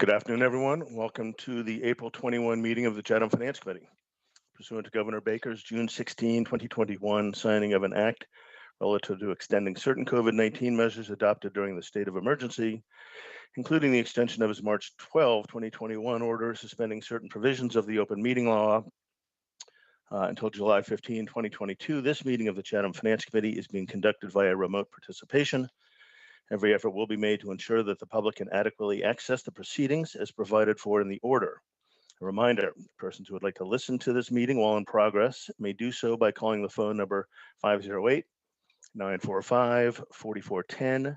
Good afternoon, everyone. Welcome to the April 21 meeting of the Chatham Finance Committee. Pursuant to Governor Baker's June 16, 2021 signing of an act relative to extending certain COVID-19 measures adopted during the state of emergency, including the extension of his March 12, 2021 order suspending certain provisions of the open meeting law until July 15, 2022, this meeting of the Chatham Finance Committee is being conducted via remote participation. Every effort will be made to ensure that the public can adequately access the proceedings as provided for in the order. A reminder, persons who would like to listen to this meeting while in progress may do so by calling the phone number 508-945-4410,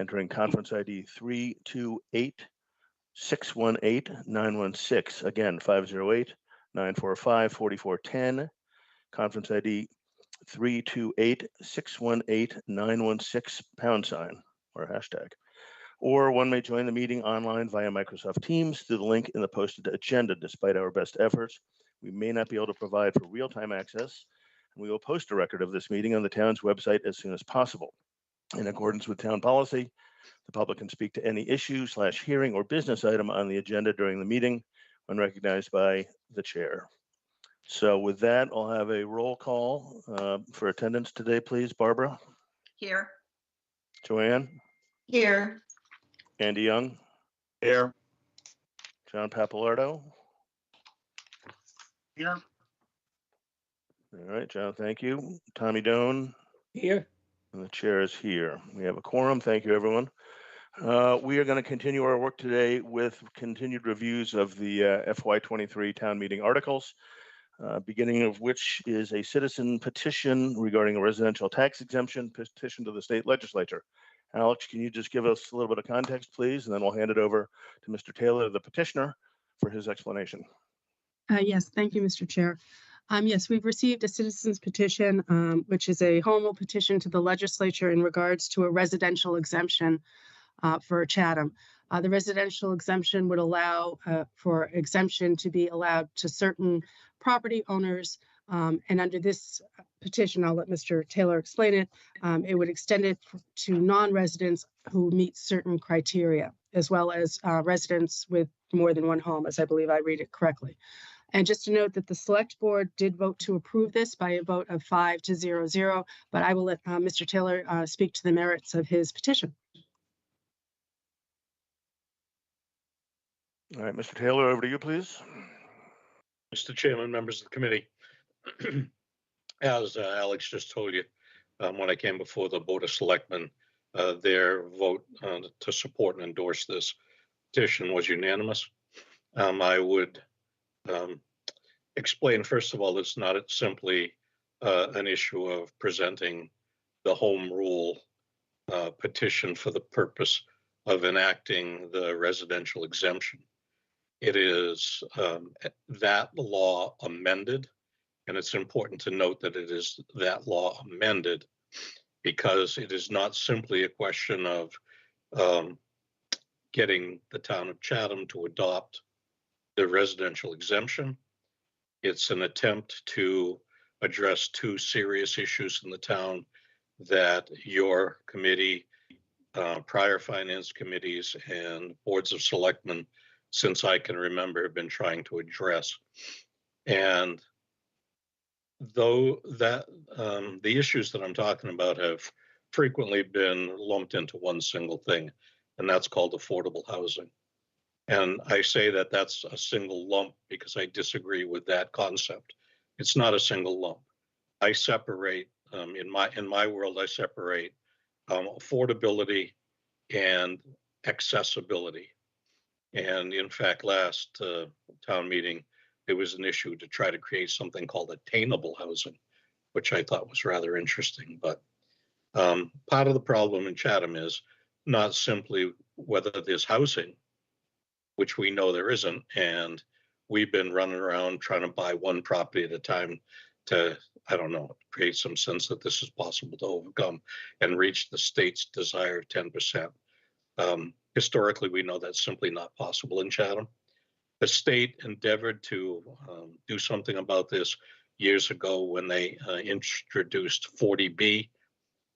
entering conference ID 328-618-916. Again, 508-945-4410, conference ID 328-618-916 or hashtag. Or one may join the meeting online via Microsoft Teams through the link in the posted agenda. Despite our best efforts, we may not be able to provide for real-time access, and we will post a record of this meeting on the town's website as soon as possible. In accordance with town policy, the public can speak to any issue / hearing or business item on the agenda during the meeting when recognized by the chair. So with that, I'll have a roll call for attendance today, please. Barbara? Here. Joanne? Here. Andy Young? Here. John Papalardo? Here. All right, John, thank you. Tommy Doan? Here. And the chair is here. We have a quorum. Thank you, everyone. We are going to continue our work today with continued reviews of the FY23 town meeting articles, beginning of which is a citizen petition regarding a residential tax exemption petition to the state legislature. Alex, can you just give us a little bit of context, please? And then we'll hand it over to Mr. Taylor, the petitioner, for his explanation. Yes, thank you, Mr. Chair. Yes, we've received a citizen's petition, which is a home rule petition to the legislature in regards to a residential exemption for Chatham. The residential exemption would allow for exemption to be allowed to certain property owners. And under this petition, I'll let Mr. Taylor explain it. It would extend it to non-residents who meet certain criteria, as well as residents with more than one home, as I believe I read it correctly. And just to note that the select board did vote to approve this by a vote of 5-0-0, but I will let Mr. Taylor speak to the merits of his petition. All right, Mr. Taylor, over to you, please. Mr. Chairman, members of the committee, as Alex just told you, when I came before the Board of Selectmen, their vote to support and endorse this petition was unanimous. I would explain, first of all, it's not simply an issue of presenting the home rule petition for the purpose of enacting the residential exemption. It is that law amended, and it's important to note that it is that law amended because it is not simply a question of getting the town of Chatham to adopt the residential exemption. It's an attempt to address two serious issues in the town that your committee, prior finance committees, and boards of selectmen, since I can remember, have been trying to address. And though that the issues that I'm talking about have frequently been lumped into one single thing, and that's called affordable housing. And I say that that's a single lump because I disagree with that concept. It's not a single lump. I separate, in my world, I separate affordability and accessibility. And in fact, last town meeting, there was an issue to try to create something called attainable housing, which I thought was rather interesting. But part of the problem in Chatham is not simply whether there's housing, which we know there isn't. And we've been running around trying to buy one property at a time to, I don't know, create some sense that this is possible to overcome and reach the state's desire of 10%. Historically, we know that's simply not possible in Chatham. The state endeavored to do something about this years ago when they introduced 40B,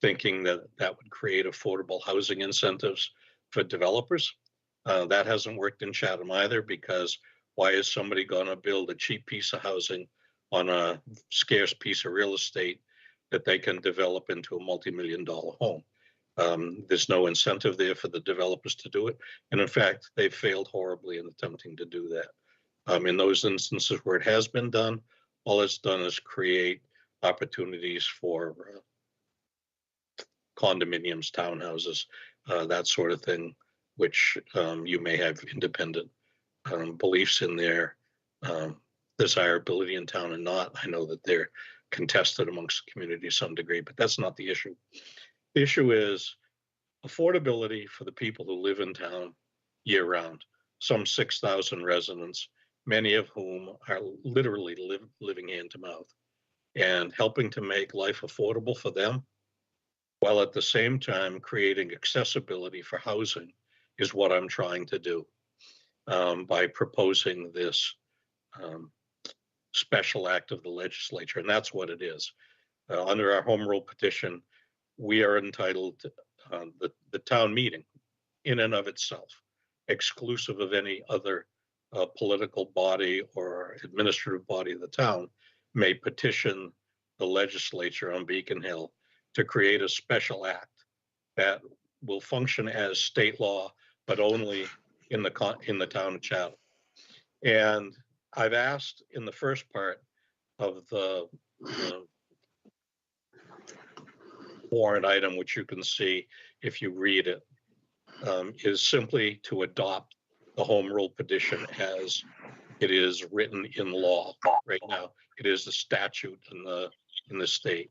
thinking that that would create affordable housing incentives for developers. That hasn't worked in Chatham either, because why is somebody going to build a cheap piece of housing on a scarce piece of real estate that they can develop into a multi-million-dollar home? There's no incentive there for the developers to do it. And in fact, they've failed horribly in attempting to do that. In those instances where it has been done, all it's done is create opportunities for condominiums, townhouses, that sort of thing, which you may have independent beliefs in their desirability in town and not. I know that they're contested amongst the community to some degree, but that's not the issue. The issue is affordability for the people who live in town year round, some 6,000 residents, many of whom are literally living hand to mouth, and helping to make life affordable for them, while at the same time creating accessibility for housing, is what I'm trying to do by proposing this special act of the legislature. And that's what it is. Under our home rule petition, we are entitled to the town meeting in and of itself, exclusive of any other political body or administrative body of the town, may petition the legislature on Beacon Hill to create a special act that will function as state law, but only in the town of Chatham. And I've asked in the first part of the warrant item, which you can see if you read it, is simply to adopt the home rule petition as it is written in law right now. It is the statute in the state,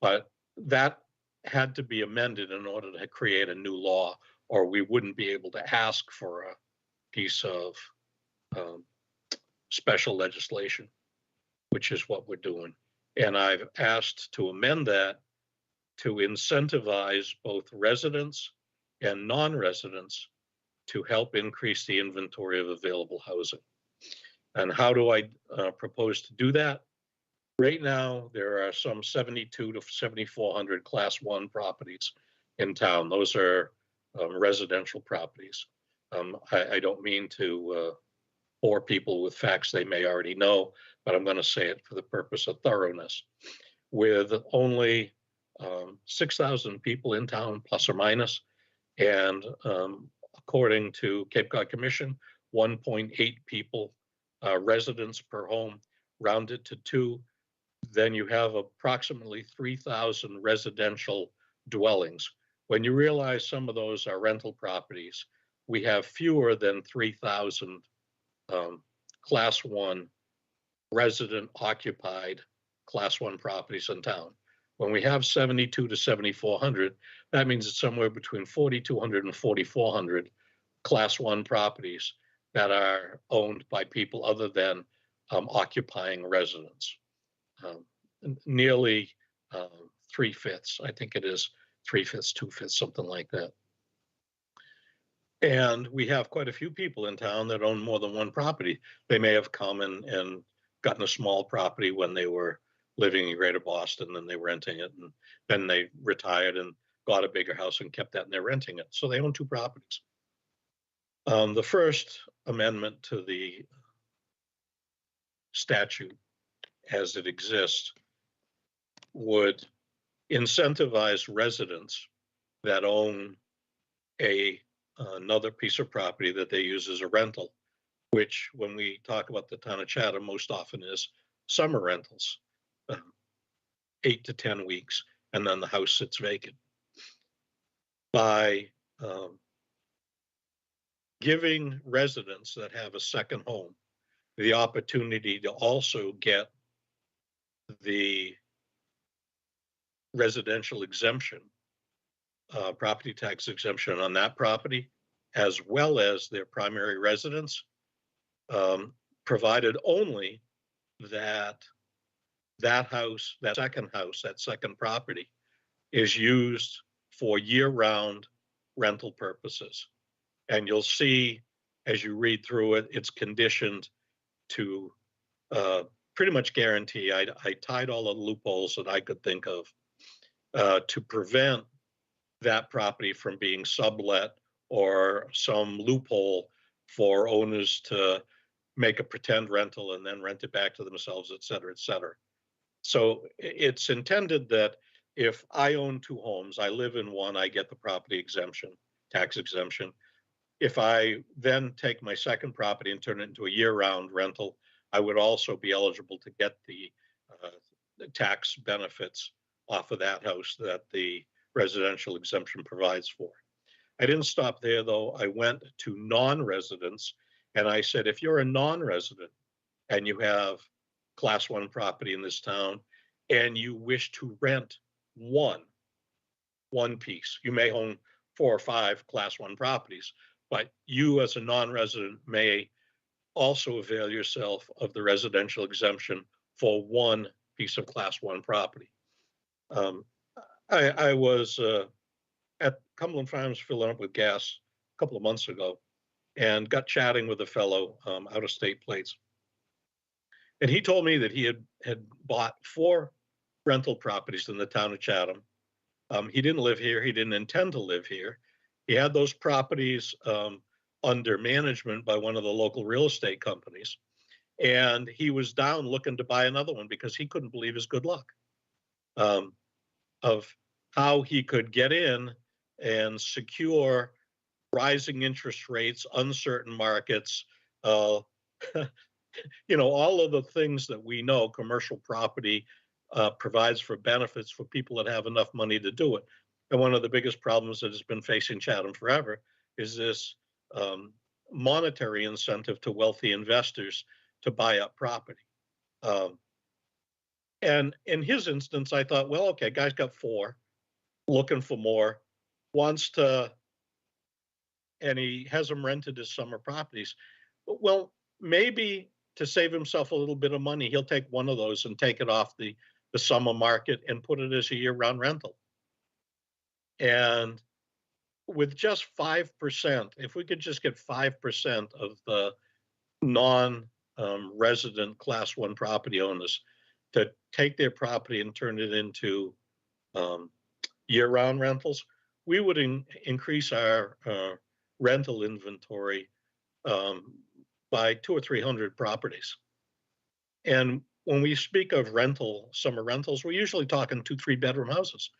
but that had to be amended in order to create a new law, or we wouldn't be able to ask for a piece of special legislation, which is what we're doing. And I've asked to amend that to incentivize both residents and non-residents to help increase the inventory of available housing. And how do I propose to do that? Right now, there are some 72 to 7,400 Class 1 properties in town. Those are residential properties. I don't mean to bore people with facts they may already know, but I'm going to say it for the purpose of thoroughness. With only 6,000 people in town, plus or minus, and according to Cape Cod Commission, 1.8 people, residents per home, rounded to 2, then you have approximately 3,000 residential dwellings. When you realize some of those are rental properties, we have fewer than 3,000 Class 1 resident occupied Class 1 properties in town. When we have 72 to 7,400, that means it's somewhere between 4,200 and 4,400 Class 1 properties that are owned by people other than occupying residents. Nearly 3/5, I think it is 3/5, 2/5, something like that. And we have quite a few people in town that own more than one property. They may have come and gotten a small property when they were living in Greater Boston, and they were renting it, and then they retired and got a bigger house and kept that, and they're renting it. So they own 2 properties. The first amendment to the statute as it exists would incentivize residents that own another piece of property that they use as a rental, which when we talk about the town of Chatham, most often is summer rentals, 8 to 10 weeks, and then the house sits vacant. By giving residents that have a second home the opportunity to also get the residential exemption, property tax exemption on that property, as well as their primary residence, provided only that house, that second property is used for year-round rental purposes. And you'll see as you read through it, it's conditioned to pretty much guarantee. I tied all the loopholes that I could think of to prevent that property from being sublet or some loophole for owners to make a pretend rental and then rent it back to themselves, et cetera, et cetera. So it's intended that if I own two homes, I live in one, I get the property exemption, tax exemption. If I then take my second property and turn it into a year-round rental, I would also be eligible to get the tax benefits off of that house that the residential exemption provides for. I didn't stop there, though. I went to non-residents and I said, if you're a non-resident and you have class 1 property in this town and you wish to rent one piece, you may own 4 or 5 class 1 properties, but you as a non-resident may also avail yourself of the residential exemption for one piece of class 1 property. I was at Cumberland Farms filling up with gas a couple of months ago and got chatting with a fellow out of state plates. And he told me that he had bought 4 rental properties in the town of Chatham. He didn't live here. He didn't intend to live here. He had those properties under management by one of the local real estate companies. And he was down looking to buy another one because he couldn't believe his good luck of how he could get in and secure rising interest rates, uncertain markets, all of the things that we know commercial property provides for benefits for people that have enough money to do it. And one of the biggest problems that has been facing Chatham forever is this monetary incentive to wealthy investors to buy up property. And in his instance, I thought, well, okay, guy's got 4, looking for more, wants to, and he has them rented as summer properties. Well, maybe to save himself a little bit of money, he'll take one of those and take it off the summer market and put it as a year-round rental. And with just 5%, if we could just get 5% of the non-resident class 1 property owners to take their property and turn it into year-round rentals, we would increase our rental inventory by 200 or 300 properties. And when we speak of summer rentals, we're usually talking 2-3 bedroom houses,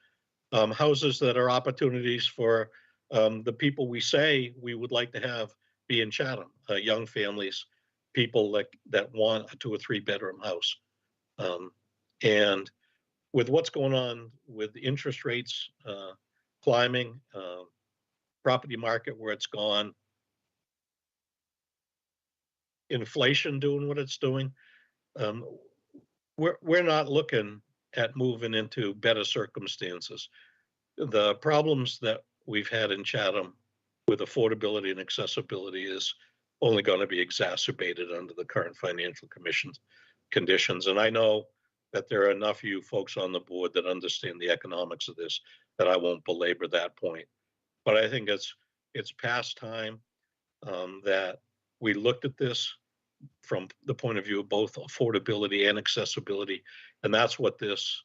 houses that are opportunities for the people we say we would like to have be in Chatham, young families, people that want a 2 or 3 bedroom house. And with what's going on with interest rates climbing, property market where it's gone, inflation doing what it's doing, we're not looking at moving into better circumstances. The problems that we've had in Chatham with affordability and accessibility is only going to be exacerbated under the current financial conditions. And I know that there are enough of you folks on the board that understand the economics of this that I won't belabor that point. But I think it's past time that we looked at this from the point of view of both affordability and accessibility. And that's what this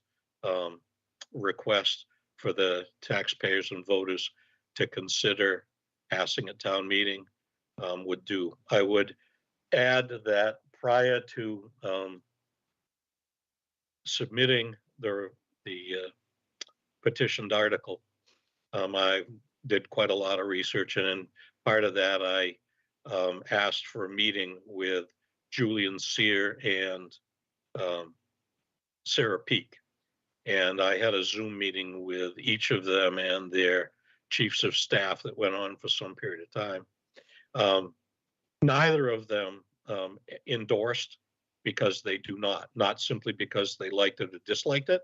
request for the taxpayers and voters to consider passing a town meeting would do. I would add that prior to submitting the petitioned article, I did quite a lot of research, and part of that I asked for a meeting with Julian Sear and Sarah Peak. And I had a Zoom meeting with each of them and their chiefs of staff that went on for some period of time. Neither of them endorsed because they do not simply because they liked it or disliked it.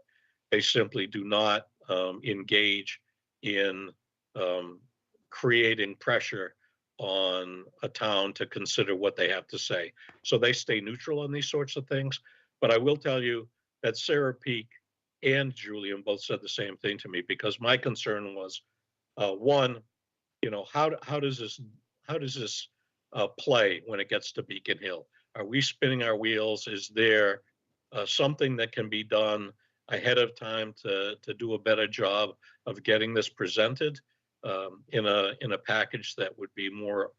They simply do not engage in creating pressure on a town to consider what they have to say. So they stay neutral on these sorts of things. But I will tell you that Sarah Peak and Julian both said the same thing to me, because my concern was, one, how does this play when it gets to Beacon Hill? Are we spinning our wheels? Is there something that can be done ahead of time to do a better job of getting this presented? in a package that would be more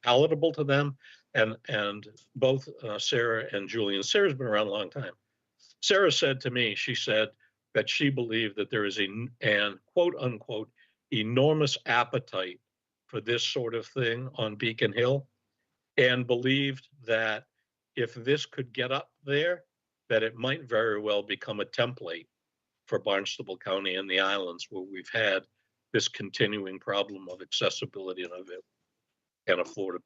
palatable to them. And both Sarah and Julian, Sarah's been around a long time. Sarah said to me, she said that she believed that there is an quote unquote enormous appetite for this sort of thing on Beacon Hill, and believed that if this could get up there, that it might very well become a template for Barnstable County and the islands, where we've had this continuing problem of accessibility and affordability.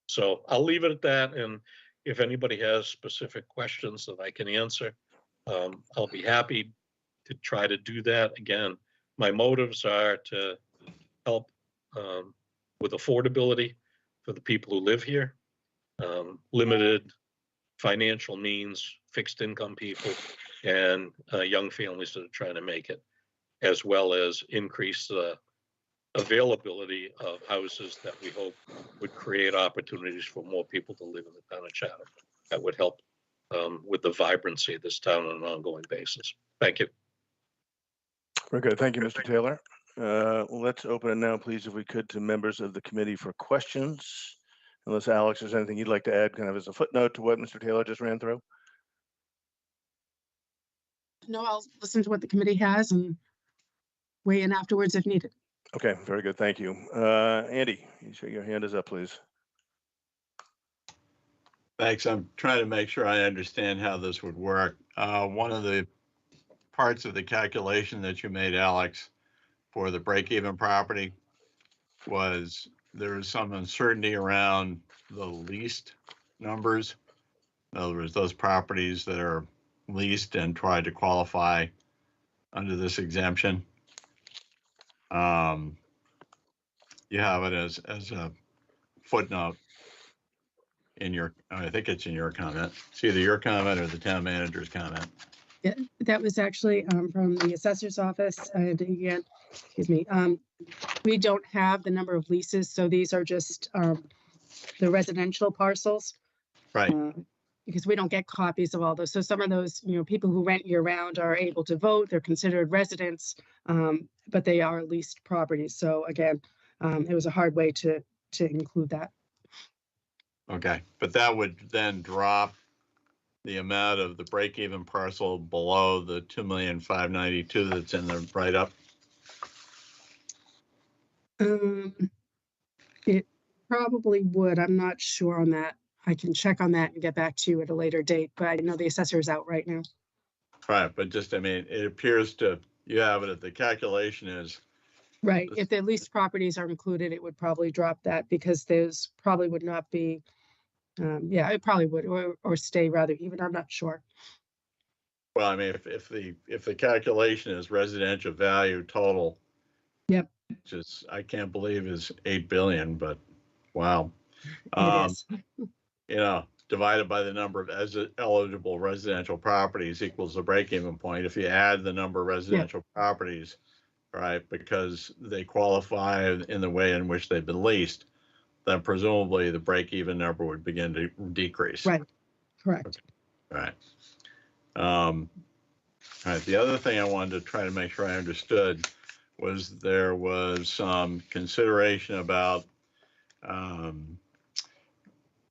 So I'll leave it at that. And if anybody has specific questions that I can answer, I'll be happy to try to do that. Again, my motives are to help with affordability for the people who live here, limited financial means, fixed income people, and young families that are trying to make it, as well as increase the availability of houses that we hope would create opportunities for more people to live in the town of Chatham. That would help with the vibrancy of this town on an ongoing basis. Thank you. Very good. Thank you, Mr. Taylor. Let's open it now, please, if we could, to members of the committee for questions. Unless Alex, there's anything you'd like to add kind of as a footnote to what Mr. Taylor just ran through? No, I'll listen to what the committee has and weigh in afterwards if needed. Okay, very good. Thank you. Andy, your hand is up, please. Thanks. I'm trying to make sure I understand how this would work. One of the parts of the calculation that you made, Alex, for the break-even property was there was some uncertainty around the leased numbers. In other words, those properties that are leased and tried to qualify under this exemption. You have it as a footnote in your, I think it's in your comment. It's either your comment or the town manager's comment. Yeah, that was actually from the assessor's office. And again, excuse me, we don't have the number of leases, so these are just the residential parcels. Right. Because we don't get copies of all those. So some of those, people who rent year round are able to vote. They're considered residents, but they are leased properties. So again, it was a hard way to include that. Okay, but that would then drop the amount of the break-even parcel below the 2,592,000 that's in the write-up. It probably would. I'm not sure on that. I can check on that and get back to you at a later date, but I know the assessor is out right now. Right, but just, I mean, it appears to, you have it, the calculation is. Right, if the leased properties are included, it would probably drop that because those probably would not be, yeah, it probably would, or stay rather even, I'm not sure. Well, I mean, if the calculation is residential value total. Yep. Which is, I can't believe is 8 billion, but wow. It is. Divided by the number of eligible residential properties equals the break-even point. If you add the number of residential properties, right, because they qualify in the way in which they've been leased, then presumably the break-even number would begin to decrease. Right, correct. Okay. Right. All right. The other thing I wanted to try to make sure I understood was there was some consideration about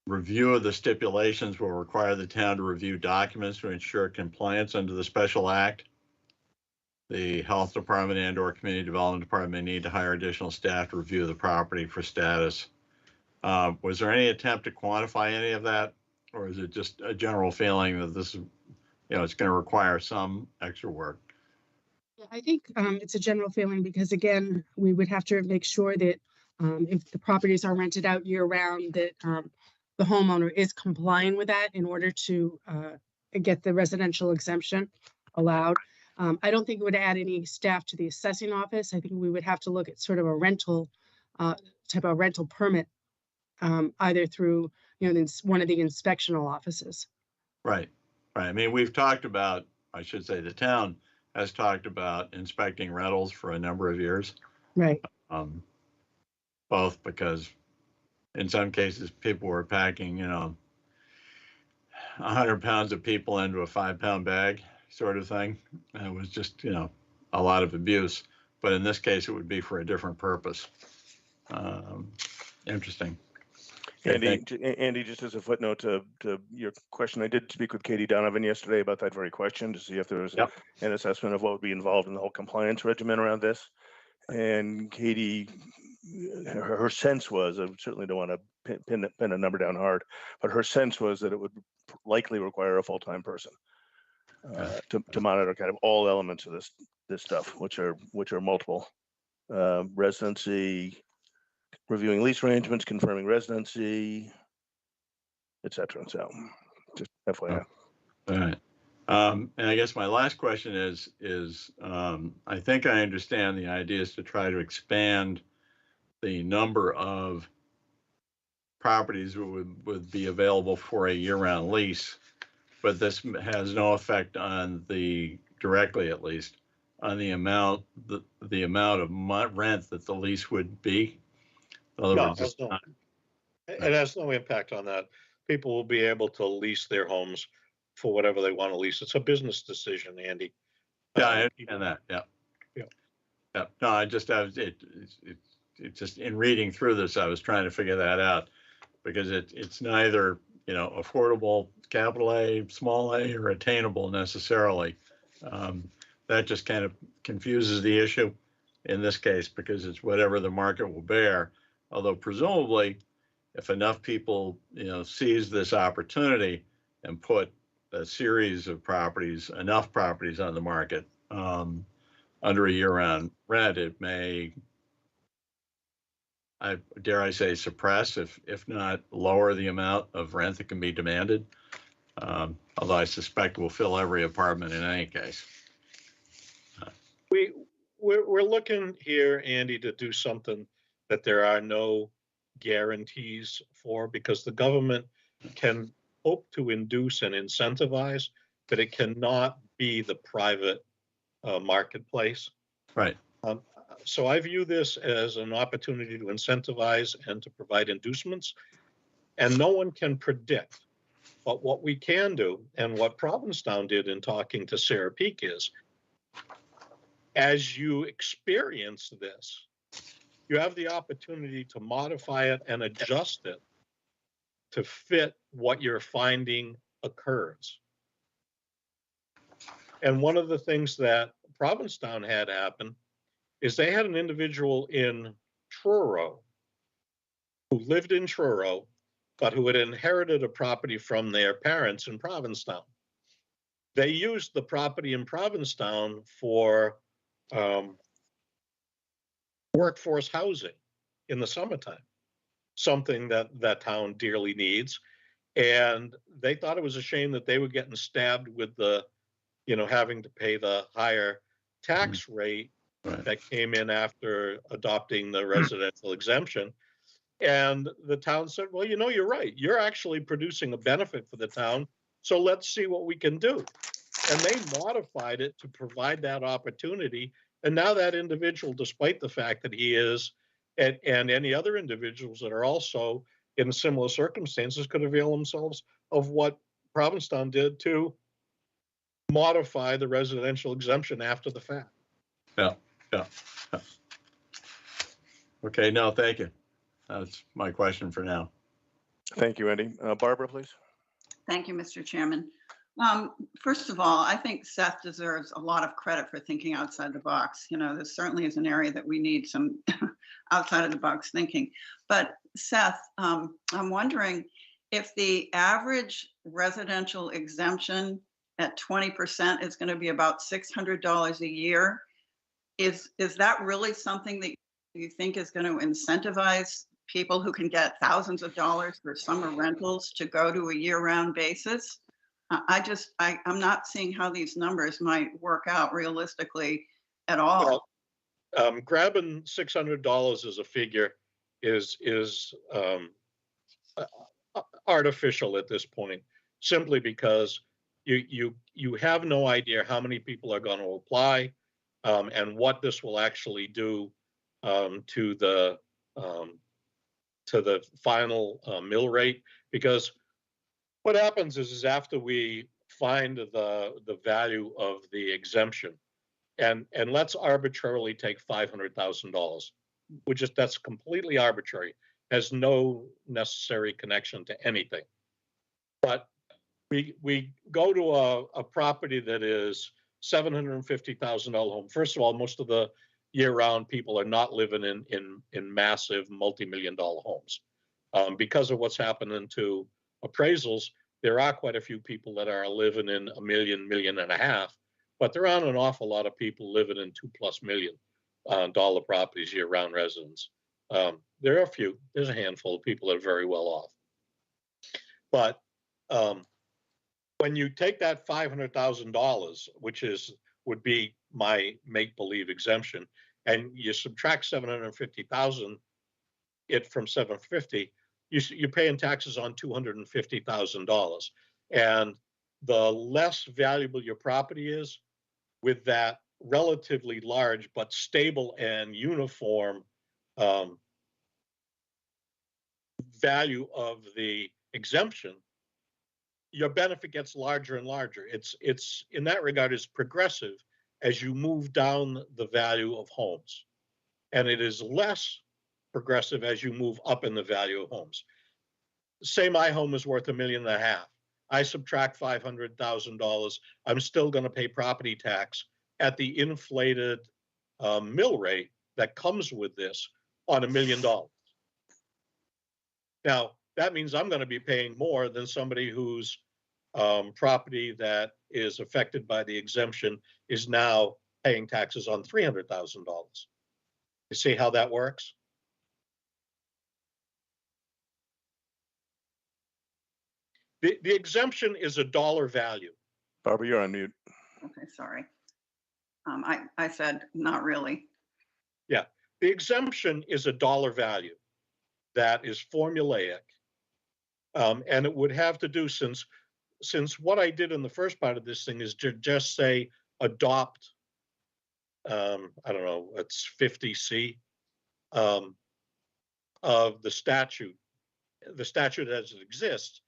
review of the stipulations will require the town to review documents to ensure compliance under the special act. The health department and/or community development department may need to hire additional staff to review the property for status. Was there any attempt to quantify any of that, or is it just a general feeling that this is, it's going to require some extra work? I think it's a general feeling because, again, we would have to make sure that if the properties are rented out year round, that the homeowner is complying with that in order to get the residential exemption allowed. I don't think it would add any staff to the assessing office. I think we would have to look at sort of a rental type of rental permit, either through one of the inspectional offices. Right. I mean, we've talked about, I should say the town has talked about inspecting rentals for a number of years. Right. Both because in some cases people were packing, 100 pounds of people into a 5-pound bag sort of thing. And it was just, a lot of abuse. but in this case, it would be for a different purpose. Interesting. Okay, Andy, just as a footnote to your question, I did speak with Katie Donovan yesterday about that very question to see if there was Yep. an assessment of what would be involved in the whole compliance regimen around this. And Katie, her sense was, I certainly don't want to pin a number down hard, but her sense was that it would likely require a full-time person to monitor kind of all elements of this stuff, which are multiple: residency, reviewing lease arrangements, confirming residency, etc. So, just FYI. all right. And I guess my last question is I think I understand the idea is to try to expand the number of properties that would be available for a year-round lease, but this has no effect on directly at least, on the amount of rent that the lease would be. In other No, words, it has no impact on that. People will be able to lease their homes for whatever they want to lease. It's a business decision, Andy. yeah, I understand that. Yeah. Yeah. Yeah. No, I just just in reading through this, I was trying to figure that out because it's neither, affordable, capital A, small a, or attainable necessarily. That just kind of confuses the issue in this case because it's whatever the market will bear. Although presumably, if enough people, seize this opportunity and put a series of enough properties on the market under a year-round rent, it may, dare I say, suppress, if not lower the amount of rent that can be demanded. Although I suspect we'll fill every apartment in any case. We're looking here, Andy, to do something that there are no guarantees for, because the government can hope to induce and incentivize, but it cannot be the private marketplace. Right. So I view this as an opportunity to incentivize and to provide inducements, and no one can predict. But what we can do, and what Provincetown did in talking to Sarah Peak, is as you experience this, you have the opportunity to modify it and adjust it to fit what you're finding occurs. And one of the things that Provincetown had happen is they had an individual in Truro who lived in Truro, but who had inherited a property from their parents in Provincetown. They used the property in Provincetown for workforce housing in the summertime, something that town dearly needs. And they thought it was a shame that they were getting stabbed with having to pay the higher tax rate that came in after adopting the residential exemption. And the town said, well, you're right. You're actually producing a benefit for the town. So let's see what we can do. And they modified it to provide that opportunity. And now that individual, despite the fact that he is, and any other individuals that are also in similar circumstances, could avail themselves of what Provincetown did to modify the residential exemption after the fact. Yeah. Okay, no, thank you. That's my question for now. Thank you, Andy. Barbara, please. Thank you, Mr. Chairman. First of all, I think Seth deserves a lot of credit for thinking outside the box. This certainly is an area that we need some outside of the box thinking. But Seth, I'm wondering if the average residential exemption at 20% is going to be about $600 a year. Is that really something that you think is going to incentivize people who can get thousands of dollars for summer rentals to go to a year-round basis? I'm not seeing how these numbers might work out realistically at all. Well, grabbing $600 as a figure is artificial at this point, simply because you have no idea how many people are going to apply, and what this will actually do to the final mill rate. Because what happens is after we find the value of the exemption, and let's arbitrarily take $500,000, that's completely arbitrary, has no necessary connection to anything. But we go to a property that is $750,000 home. First of all, most of the year-round people are not living in massive multi-million-dollar homes. Because of what's happening to appraisals, there are quite a few people that are living in $1 million, $1.5 million, but there aren't an awful lot of people living in $2+ million dollar properties, year-round residents. There are a few. There's a handful of people that are very well off. But when you take that $500,000, which would be my make-believe exemption, and you subtract 750,000 it from 750, you're paying taxes on $250,000. And the less valuable your property is, with that relatively large but stable and uniform value of the exemption, your benefit gets larger and larger. It's in that regard is progressive as you move down the value of homes, and it is less progressive as you move up in the value of homes. Say my home is worth $1.5 million. I subtract $500,000. I'm still going to pay property tax at the inflated mill rate that comes with this on $1 million. Now, that means I'm going to be paying more than somebody whose property that is affected by the exemption is now paying taxes on $300,000. You see how that works? The exemption is a dollar value. Barbara, you're on mute. Okay, sorry. I said not really. Yeah, the exemption is a dollar value that is formulaic, and it would have to do, since what I did in the first part of this thing is to just say adopt, I don't know, it's 50C of the statute as it exists.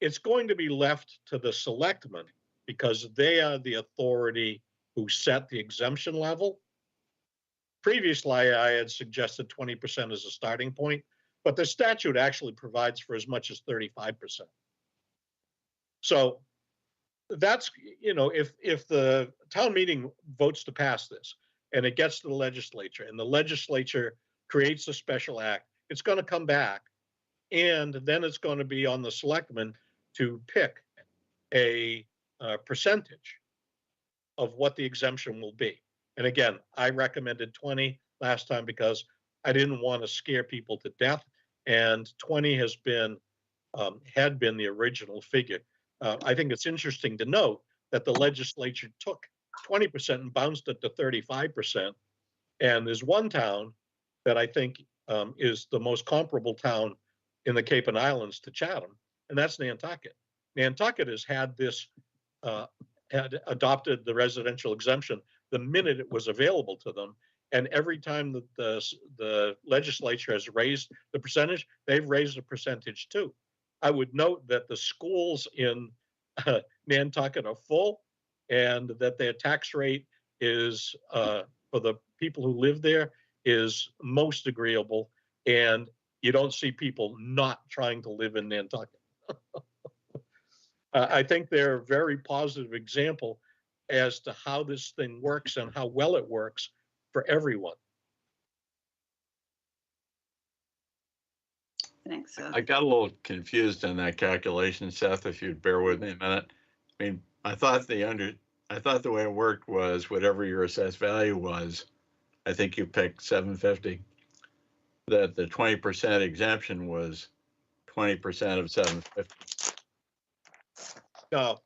It's going to be left to the selectmen because they are the authority who set the exemption level. Previously, I had suggested 20% as a starting point, but the statute actually provides for as much as 35%. So that's, if the town meeting votes to pass this and it gets to the legislature and the legislature creates a special act, it's going to come back, and then it's going to be on the selectmen to pick a percentage of what the exemption will be. And again, I recommended 20 last time because I didn't want to scare people to death, and 20 had been the original figure. I think it's interesting to note that the legislature took 20% and bounced it to 35%. And there's one town that I think is the most comparable town in the Cape and Islands to Chatham, and that's Nantucket. Nantucket has had this, had adopted the residential exemption the minute it was available to them. And every time that the legislature has raised the percentage, they've raised the percentage too. I would note that the schools in Nantucket are full, and that their tax rate is, for the people who live there, is most agreeable. And you don't see people not trying to live in Nantucket. I think they're a very positive example as to how this thing works and how well it works for everyone. Thanks. I got a little confused in that calculation, Seth, if you'd bear with me a minute. I mean, I thought the way it worked was whatever your assessed value was, I think you picked 750, that the 20% exemption was 20% of 750. No,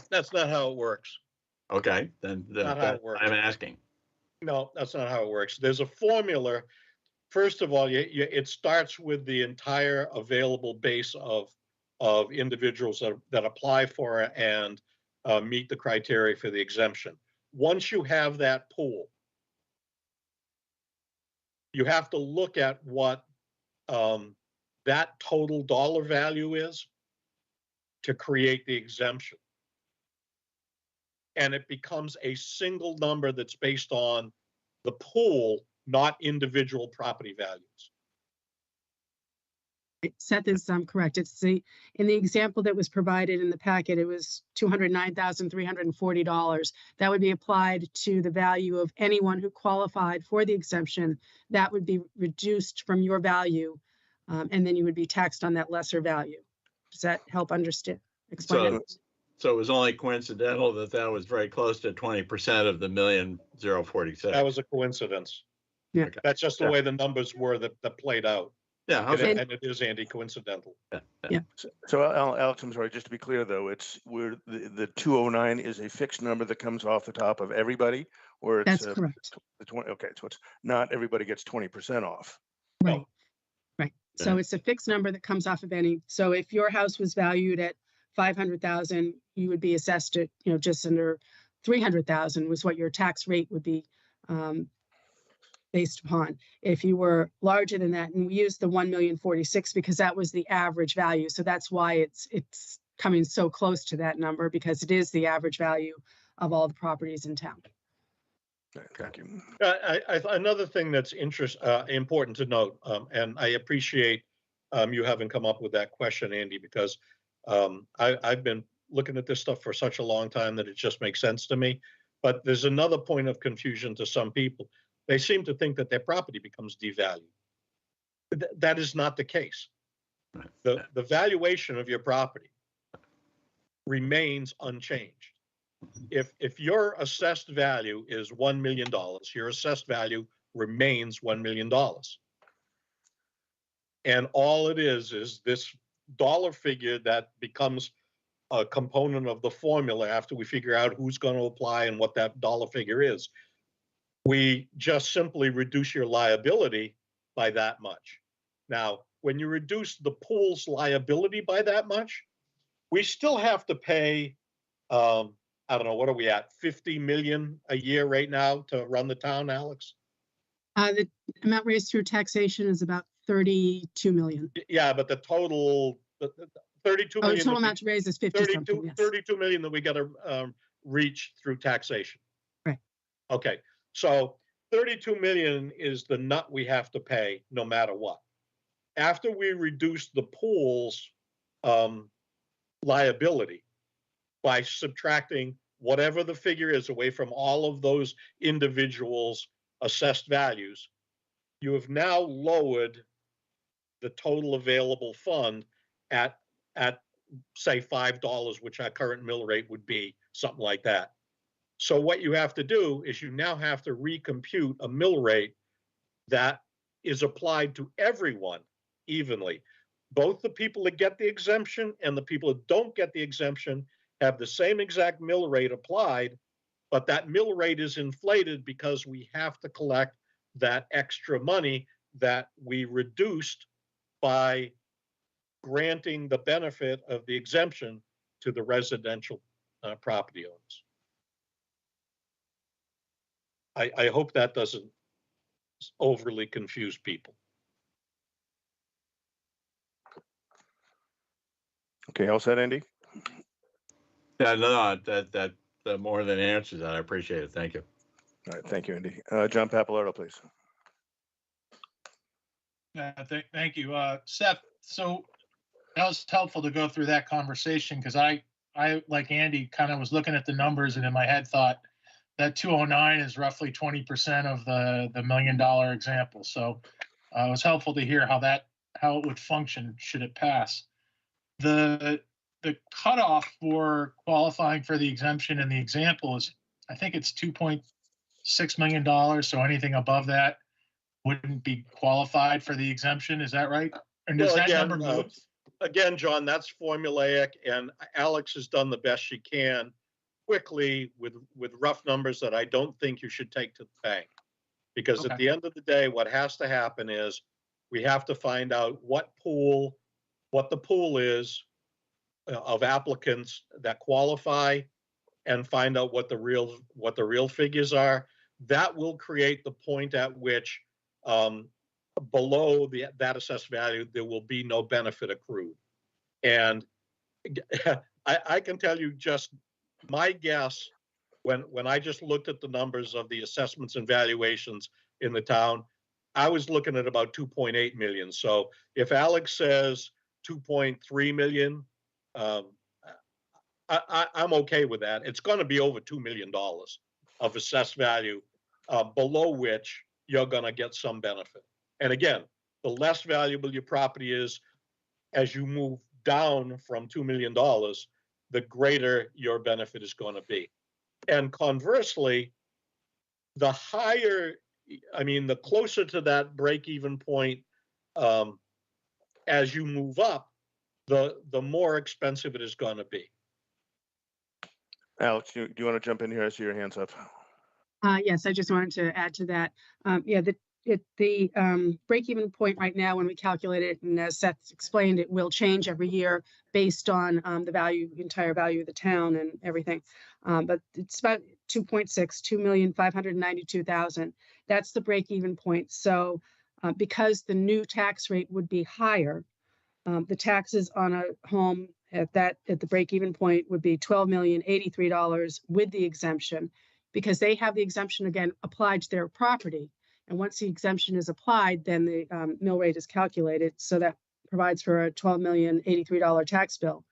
that's not how it works. Okay, then Not how it works. I'm asking. No, that's not how it works. There's a formula. First of all, it starts with the entire available base of individuals that apply for it and meet the criteria for the exemption. Once you have that pool, you have to look at what that total dollar value is to create the exemption. and it becomes a single number that's based on the pool, not individual property values. Seth is correct. It's in the example that was provided in the packet, it was $209,340. That would be applied to the value of anyone who qualified for the exemption. That would be reduced from your value, and then you would be taxed on that lesser value. Does that help explain it? So it was only coincidental that that was very close to 20% of the $1,046,000. That was a coincidence. Yeah. That's just the way the numbers were that played out. Yeah, And okay. it is, Andy, coincidental. So Alex, I'm sorry, just to be clear though, the 209 is a fixed number that comes off the top of everybody, or it's That's correct. the 20. Okay, so it's not everybody gets 20% off. Right. Right. So it's a fixed number that comes off of any. So if your house was valued at 500,000, you would be assessed at, just under 300,000 was what your tax rate would be based upon. If you were larger than that, and we used the 1,046,000 because that was the average value. So that's why it's coming so close to that number, because it is the average value of all the properties in town. Okay, thank you. Another thing that's important to note, and I appreciate you having come up with that question, Andy, because I've been looking at this stuff for such a long time that it just makes sense to me. But there's another point of confusion to some people. They seem to think that their property becomes devalued. That is not the case. The valuation of your property remains unchanged. If your assessed value is $1 million, your assessed value remains $1 million. And all it is this dollar figure that becomes a component of the formula after we figure out who's going to apply and what that dollar figure is. We just simply reduce your liability by that much. Now, when you reduce the pool's liability by that much, we still have to pay, I don't know, what are we at, 50 million a year right now to run the town, Alex? The amount raised through taxation is about 32 million. Yeah, but the total, the 32 million. The total amount raised is 50 something, yes. 32 million that we got to reach through taxation. Right. Okay. So 32 million is the nut we have to pay no matter what. After we reduce the pool's liability by subtracting whatever the figure is away from all of those individuals' assessed values, you have now lowered the total available fund at say $5, which our current mill rate would be, something like that. So what you have to do is you now have to recompute a mill rate that is applied to everyone evenly. Both the people that get the exemption and the people that don't get the exemption have the same exact mill rate applied, but that mill rate is inflated because we have to collect that extra money that we reduced by granting the benefit of the exemption to the residential property owners. I hope that doesn't overly confuse people. Okay, all set, Andy? Yeah, no, that more than answers that. I appreciate it. Thank you. All right, thank you, Andy. John Papalardo, please. Thank you, Seth. So that was helpful to go through that conversation, because I like Andy kind of was looking at the numbers and in my head thought that 209 is roughly 20% of the $1 million example. So it was helpful to hear how it would function should it pass. The cutoff for qualifying for the exemption in the example is, I think it's $2.6 million. So anything above that wouldn't be qualified for the exemption. Is that right? And does that number move? Again, John, that's formulaic, and Alex has done the best she can quickly with rough numbers that I don't think you should take to the bank. Because at the end of the day, what has to happen is we have to find out what the pool is of applicants that qualify, and find out what the real figures are. That will create the point at which below that assessed value, there will be no benefit accrued. And I can tell you just my guess when I just looked at the numbers of the assessments and valuations in the town, I was looking at about 2.8 million. So if Alex says 2.3 million, I'm okay with that. It's going to be over $2 million of assessed value, below which you're going to get some benefit. And again, the less valuable your property is, as you move down from $2 million, the greater your benefit is going to be. And conversely, the higher, I mean, the closer to that break-even point, as you move up, the more expensive it is going to be. Alex, do you want to jump in here? I see your hands up. Yes, I just wanted to add to that. Yeah, the break-even point right now, when we calculate it, and as Seth explained, it will change every year based on the entire value of the town and everything. But it's about 2.592,000. That's the break-even point. So because the new tax rate would be higher, the taxes on a home at the break-even point would be $12,083 with the exemption, because they have the exemption again applied to their property. And once the exemption is applied, then the mill rate is calculated. So that provides for a $12,083 tax bill.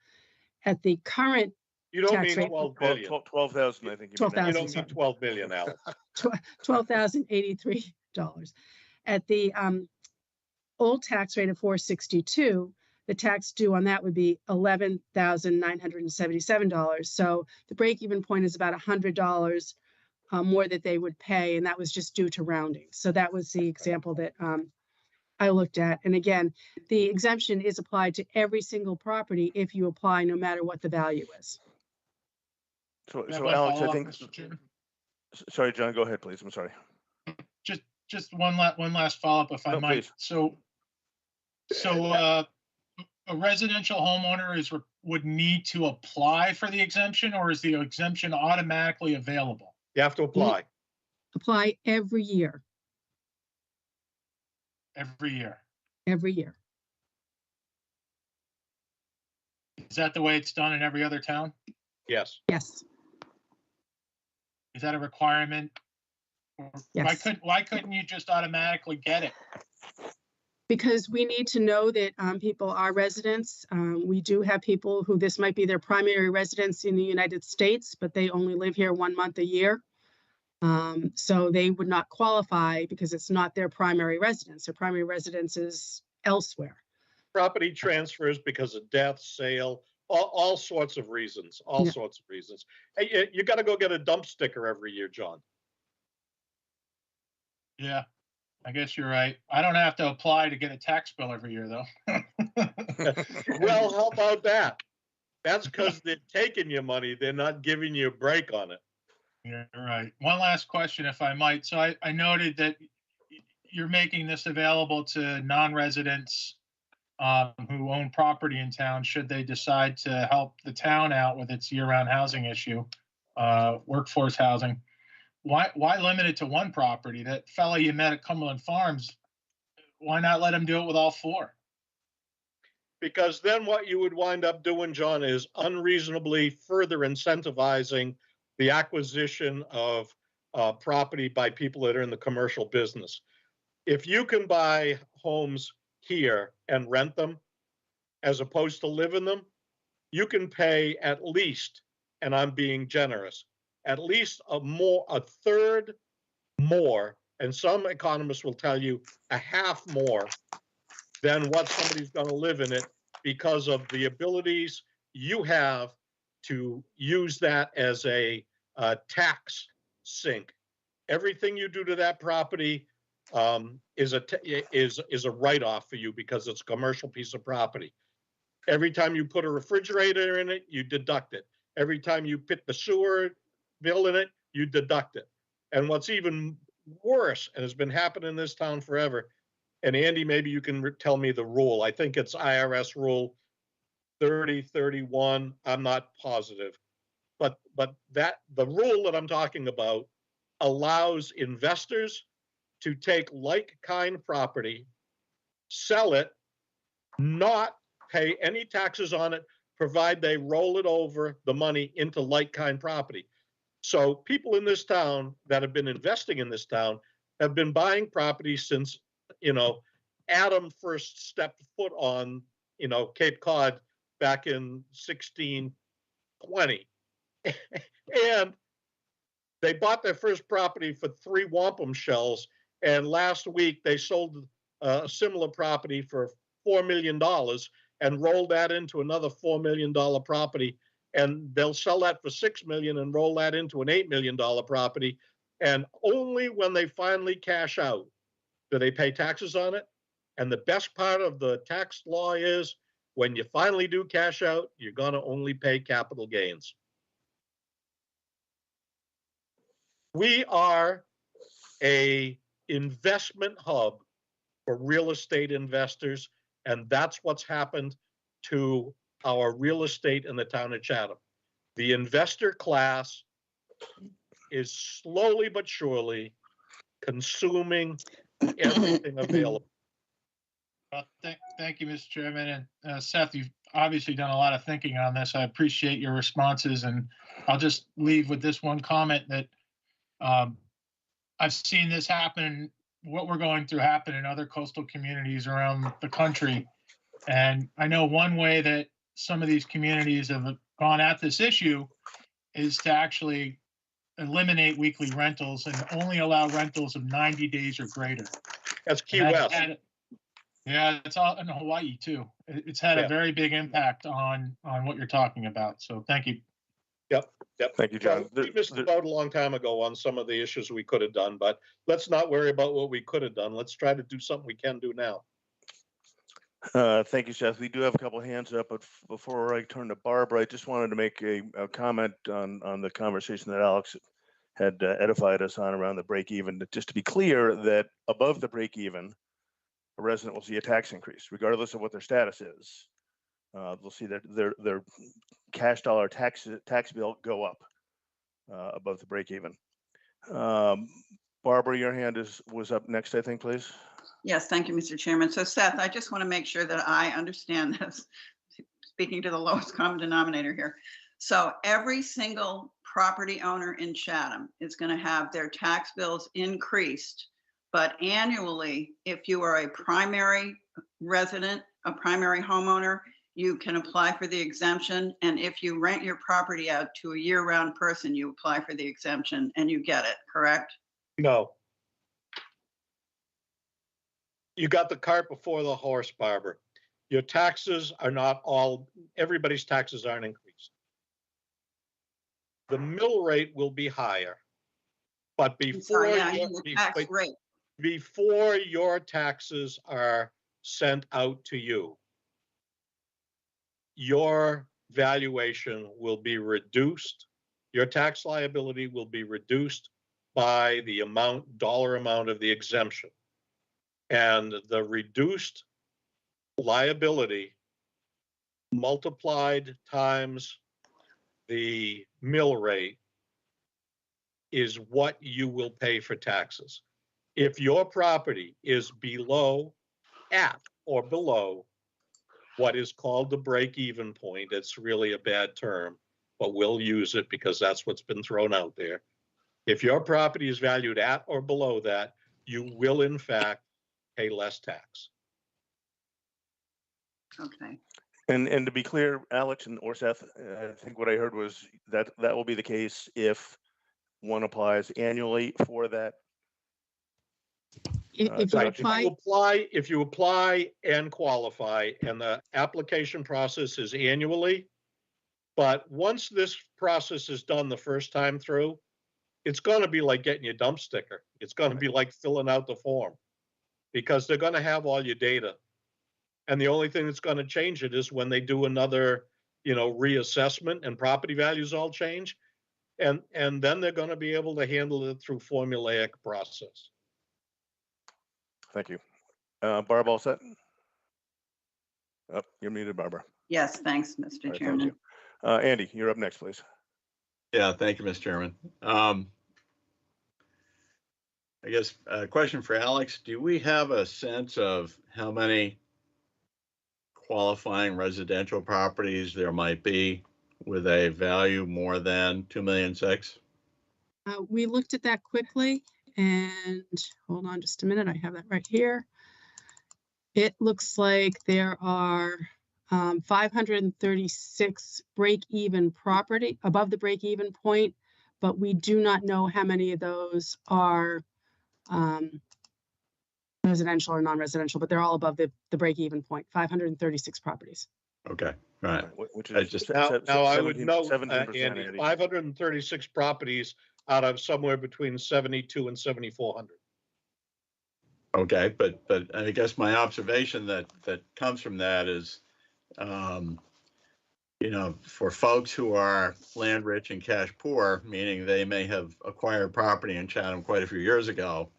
At the current You don't tax mean rate, 12 billion. 12,000, I think. You mean, 12,000. You don't mean 12 billion, Alex. $12,083. At the old tax rate of $462, the tax due on that would be $11,977. So the break-even point is about $100 more that they would pay, and that was just due to rounding. So that was the example that I looked at. And again, the exemption is applied to every single property if you apply, no matter what the value is. So Can I have one Alex, I follow-up, think. Mr. Chairman? Sorry, John. Go ahead, please. I'm sorry. Just one last follow-up, if I No, might. please. So a residential homeowner would need to apply for the exemption, or is the exemption automatically available? You have to apply. Apply every year. Every year. Every year. Is that the way it's done in every other town? Yes. Yes. Is that a requirement? Or Yes. Why couldn't you just automatically get it? Because we need to know that people are residents. We do have people who this might be their primary residence in the United States, but they only live here 1 month a year. So they would not qualify because it's not their primary residence. Their primary residence is elsewhere. Property transfers because of death, sale, all sorts of reasons, Yeah. sorts of reasons. Hey, you got to go get a dump sticker every year, John. Yeah, I guess you're right. I don't have to apply to get a tax bill every year, though. Well, how about that? That's because they're taking your money. They're not giving you a break on it. You're right. One last question, if I might. So I noted that you're making this available to non-residents who own property in town, should they decide to help the town out with its year-round housing issue, workforce housing. Why limit it to one property? That fella you met at Cumberland Farms, why not let him do it with all four? Because then what you would wind up doing, John, is unreasonably further incentivizing the acquisition of property by people that are in the commercial business. If you can buy homes here and rent them, as opposed to live in them, you can pay at least, and I'm being generous, at least a third more, and some economists will tell you a half more than what somebody's going to live in it, because of the abilities you have to use that as a tax sink. Everything you do to that property is a write-off for you because it's a commercial piece of property. Every time you put a refrigerator in it, you deduct it. Every time you put the sewer bill in it, you deduct it. And what's even worse, and has been happening in this town forever, and Andy, maybe you can tell me the rule. I think it's IRS rule 3031. I'm not positive. But that the rule that I'm talking about allows investors to take like-kind property, sell it, not pay any taxes on it, provide they roll it over the money into like-kind property. So people in this town that have been investing in this town have been buying property since, Adam first stepped foot on, Cape Cod back in 1620. And they bought their first property for 3 wampum shells. And last week they sold a similar property for $4 million and rolled that into another $4 million property. And they'll sell that for $6 million and roll that into an $8 million property. And only when they finally cash out do they pay taxes on it. And the best part of the tax law is when you finally do cash out, you're going to only pay capital gains. We are a investment hub for real estate investors, and that's what's happened to our real estate in the town of Chatham. The investor class is slowly but surely consuming everything available. Well, thank you, Mr. Chairman. And Seth, you've obviously done a lot of thinking on this. I appreciate your responses. And I'll just leave with this one comment that I've seen this happen, what we're going through happen in other coastal communities around the country. And I know one way that some of these communities have gone at this issue is to actually eliminate weekly rentals and only allow rentals of 90 days or greater. That's Key West. Yeah, it's all in Hawaii too. It's had a very big impact on what you're talking about. So thank you. Yep. Thank you, John. We missed the boat a long time ago on some of the issues we could have done, but let's not worry about what we could have done. Let's try to do something we can do now. Thank you, Seth. We do have a couple of hands up, but before I turn to Barbara, I just wanted to make a comment on the conversation that Alex had edified us on around the break even. Just to be clear that above the break even, a resident will see a tax increase, regardless of what their status is. They'll see that their cash dollar tax bill go up above the break even. Barbara, your hand was up next, I think, please. Yes, thank you, Mr. Chairman. So Seth, I just want to make sure that I understand this, speaking to the lowest common denominator here. So every single property owner in Chatham is going to have their tax bills increased, but annually, if you are a primary resident, a primary homeowner, you can apply for the exemption. And if you rent your property out to a year-round person, you apply for the exemption and you get it, correct? No. You got the cart before the horse, Barbara. Your taxes are not all, everybody's taxes aren't increased. The mill rate will be higher, but before before your taxes are sent out to you, your valuation will be reduced. Your tax liability will be reduced by the dollar amount of the exemption. And the reduced liability multiplied times the mill rate is what you will pay for taxes. If your property is at or below what is called the break-even point, it's really a bad term, but we'll use it because that's what's been thrown out there. If your property is valued at or below that, you will in fact pay less tax. Okay. And to be clear, Alex or Seth, I think what I heard was that will be the case if one applies annually for that. If you apply and qualify, and the application process is annually, but once this process is done the first time through, it's going to be like getting your dump sticker. It's going to be like filling out the form, because they're going to have all your data. And the only thing that's going to change it is when they do another, reassessment and property values all change. And then they're going to be able to handle it through formulaic process. Thank you. Barbara, all set? Oh, you're muted, Barbara. Yes, thanks, Mr. Chairman. Andy, you're up next, please. Yeah, thank you, Mr. Chairman. I guess a question for Alex. Do we have a sense of how many qualifying residential properties there might be with a value more than $2.6 million? We looked at that quickly and hold on just a minute. I have that right here. It looks like there are 536 break-even property above the break-even point, but we do not know how many of those are residential or non-residential, but they're all above the break-even point, 536 properties. Okay, right. Which I is just- Now, I would note, 17%, Andy, Andy. 536 properties out of somewhere between 72 and 7,400. Okay, but I guess my observation that comes from that is, for folks who are land rich and cash poor, meaning they may have acquired property in Chatham quite a few years ago,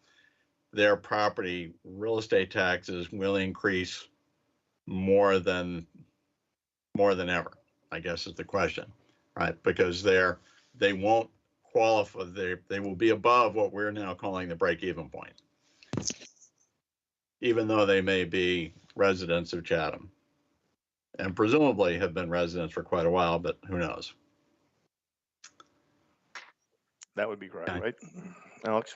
their property real estate taxes will increase more than ever, I guess is the question, right? Because they won't qualify, they will be above what we're now calling the break-even point, even though they may be residents of Chatham and presumably have been residents for quite a while, but who knows? That would be correct, Okay. right? Alex?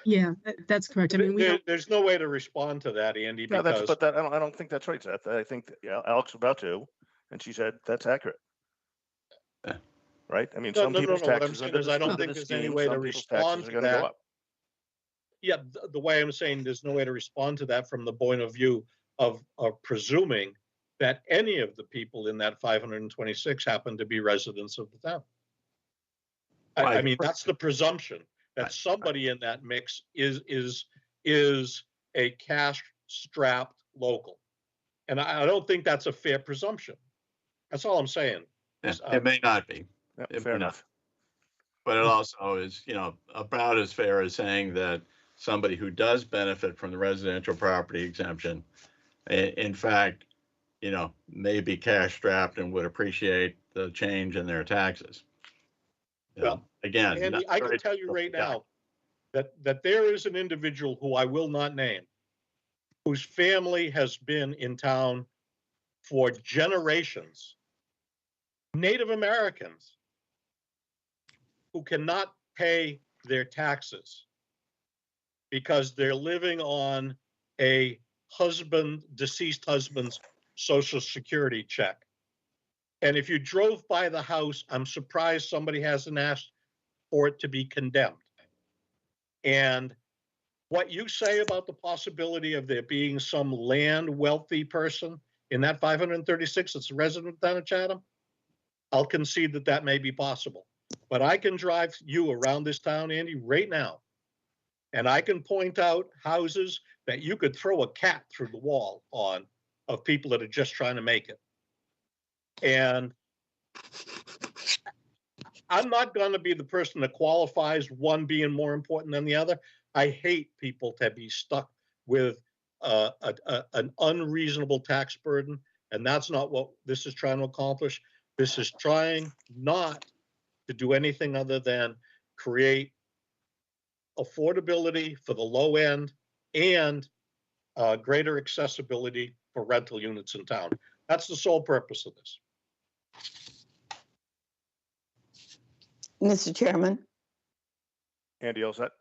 Yeah, that's correct. I mean, we don't, There's no way to respond to that, Andy, Yeah, because I don't think that's right, Seth. I think that, yeah, Alex was about to, and she said that's accurate. Yeah. Right? I mean, No, some no, people's what I'm taxes saying under is the I don't under think the there's any scheme, way to some people's respond taxes to are going to go that. up. yeah, the way I'm saying, there's no way to respond to that from the point of view of presuming that any of the people in that 526 happen to be residents of the town. I Right. mean, that's the presumption that Right. somebody in that mix is a cash-strapped local. And I don't think that's a fair presumption. That's all I'm saying. Yeah, it may not be, Yep, It fair may not. enough. but it also is, about as fair as saying that somebody who does benefit from the residential property exemption, in fact, may be cash strapped and would appreciate the change in their taxes. Well, Again, Andy, I can tell you right now that there is an individual who I will not name, whose family has been in town for generations, Native Americans, who cannot pay their taxes because they're living on a deceased husband's Social Security check. And if you drove by the house, I'm surprised somebody hasn't asked for it to be condemned. And what you say about the possibility of there being some land wealthy person in that 536 that's a resident of the town of Chatham, I'll concede that may be possible. But I can drive you around this town, Andy, right now, and I can point out houses that you could throw a cat through the wall on, of people that are just trying to make it. And I'm not going to be the person that qualifies one being more important than the other. I hate people to be stuck with an unreasonable tax burden, and that's not what this is trying to accomplish. This is trying not to do anything other than create affordability for the low end and greater accessibility for rental units in town. That's the sole purpose of this. Mr. Chairman, Andy, all set?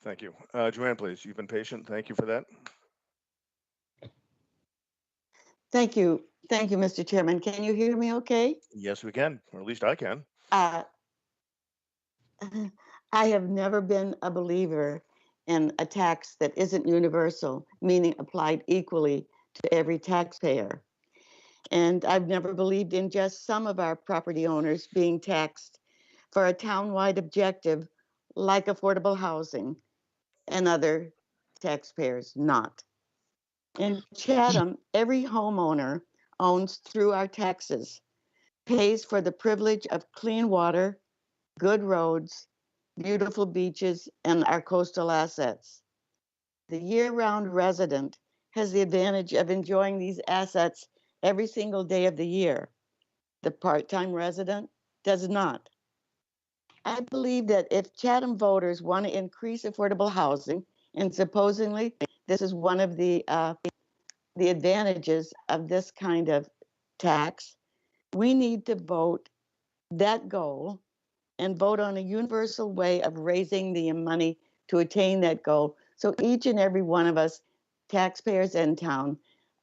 Thank you. Joanne, please. You've been patient. Thank you for that. thank you. Thank you, Mr. Chairman. Can you hear me okay? Yes, we can, or at least I can. Uh, I have never been a believer in a tax that isn't universal, meaning applied equally to every taxpayer. And I've never believed in just some of our property owners being taxed for a townwide objective like affordable housing and other taxpayers not. In Chatham, every homeowner owns through our taxes, pays for the privilege of clean water, good roads, beautiful beaches, and our coastal assets. The year-round resident has the advantage of enjoying these assets every single day of the year. The part-time resident does not. I believe that if Chatham voters want to increase affordable housing, and supposedly this is one of the advantages of this kind of tax, we need to vote that goal and vote on a universal way of raising the money to attain that goal. So each and every one of us, taxpayers in town,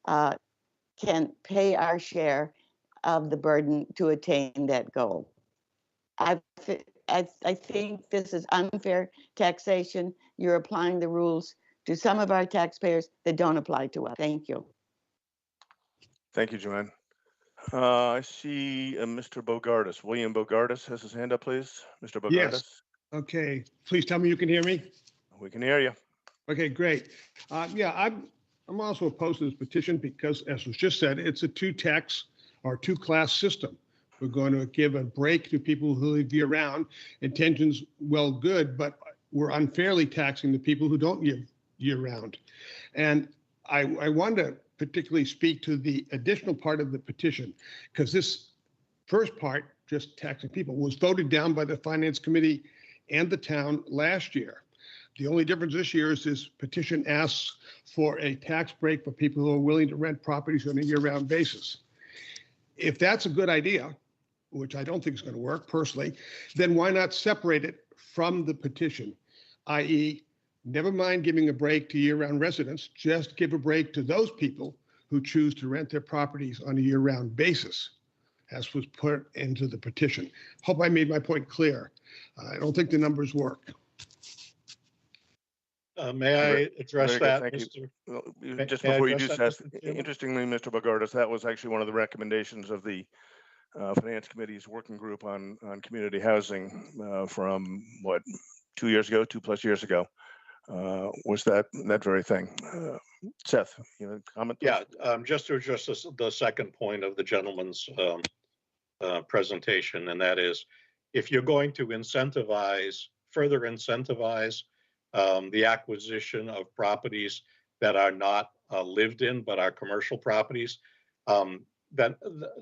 can pay our share of the burden to attain that goal. I think this is unfair taxation. You're applying the rules to some of our taxpayers that don't apply to us. Thank you. Thank you, Joanne. I see Mr. Bogardus. William Bogardus has his hand up, please. Mr. Bogardus. Yes. Okay, please tell me you can hear me. We can hear you. Okay, great. Yeah, I'm also opposed to this petition because, as was just said, it's a two-tax or two-class system. We're going to give a break to people who live year-round. Intentions, well, good, but we're unfairly taxing the people who don't live year-round. And I want to particularly speak to the additional part of the petition, because this first part, just taxing people, was voted down by the Finance Committee and the town last year. The only difference this year is this petition asks for a tax break for people who are willing to rent properties on a year-round basis. If that's a good idea, which I don't think is going to work personally, then why not separate it from the petition, i.e., never mind giving a break to year-round residents, just give a break to those people who choose to rent their properties on a year-round basis, as was put into the petition. Hope I made my point clear. I don't think the numbers work. May I address that, Thank Mr.? you. May- Just may I before you address do, that, Seth, Mr. Chairman? interestingly, Mr. Bogardus, that was actually one of the recommendations of the Finance Committee's working group on community housing from what, 2 years ago, 2+ years ago, was that very thing. Seth, you know, comment? Please? Yeah, just to address the second point of the gentleman's presentation, and that is, if you're going to further incentivize the acquisition of properties that are not lived in but are commercial properties,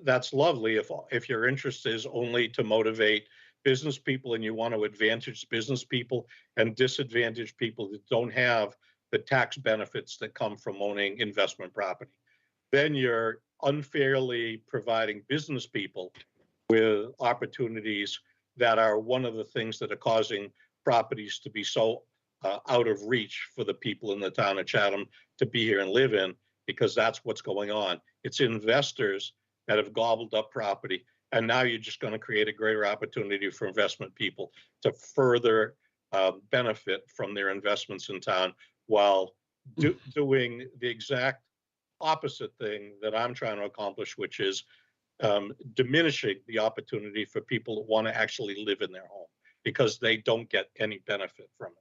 that's lovely. If your interest is only to motivate business people and you want to advantage business people and disadvantage people that don't have the tax benefits that come from owning investment property, then you're unfairly providing business people with opportunities that are one of the things that are causing properties to be so out of reach for the people in the town of Chatham to be here and live in, because that's what's going on. It's investors that have gobbled up property, and now you're just going to create a greater opportunity for investment people to further benefit from their investments in town, while doing the exact opposite thing that I'm trying to accomplish, which is diminishing the opportunity for people that want to actually live in their home because they don't get any benefit from it.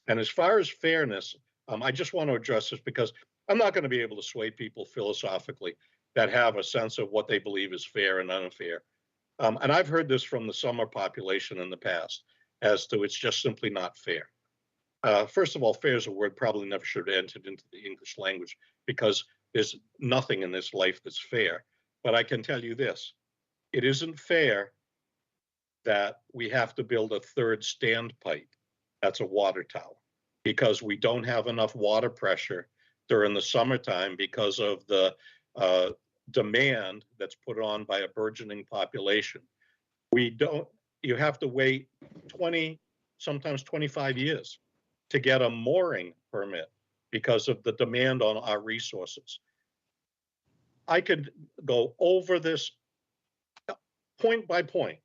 And as far as fairness, I just want to address this because I'm not going to be able to sway people philosophically that have a sense of what they believe is fair and unfair. And I've heard this from the summer population in the past as to it's just simply not fair. First of all, fair is a word probably never should have entered into the English language because there's nothing in this life that's fair. But I can tell you this, it isn't fair that we have to build a third standpipe. That's a water tower because we don't have enough water pressure during the summertime because of the demand that's put on by a burgeoning population. You have to wait 20, sometimes 25 years to get a mooring permit because of the demand on our resources. I could go over this point by point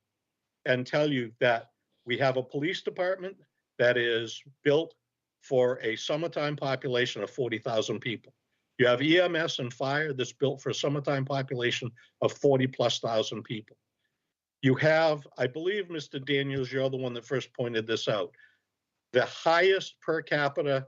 and tell you that we have a police department that is built for a summertime population of 40,000 people. You have EMS and fire that's built for a summertime population of 40,000+ people. You have, I believe, Mr. Daniels, you're the one that first pointed this out, the highest per capita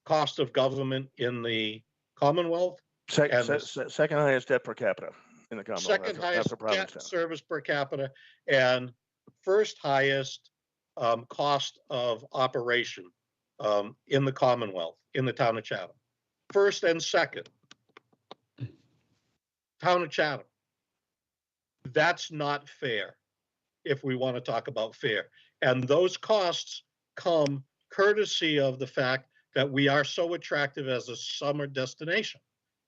cost of government in the Commonwealth. Second highest debt per capita in the Commonwealth. Second highest debt service per capita, and first highest cost of operation in the Commonwealth, in the town of Chatham. First and second, town of Chatham. That's not fair if we want to talk about fair. And those costs come courtesy of the fact that we are so attractive as a summer destination.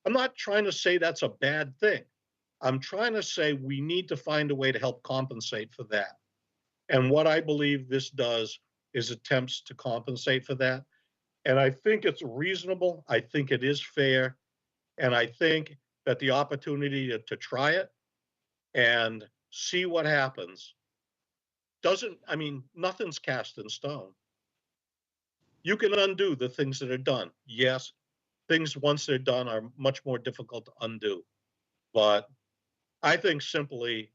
I'm not trying to say that's a bad thing. I'm trying to say we need to find a way to help compensate for that. And what I believe this does is attempts to compensate for that. And I think it's reasonable. I think it is fair. And I think that the opportunity to try it and see what happens I mean, nothing's cast in stone. You can undo the things that are done. Yes, things once they're done are much more difficult to undo. But I think simply,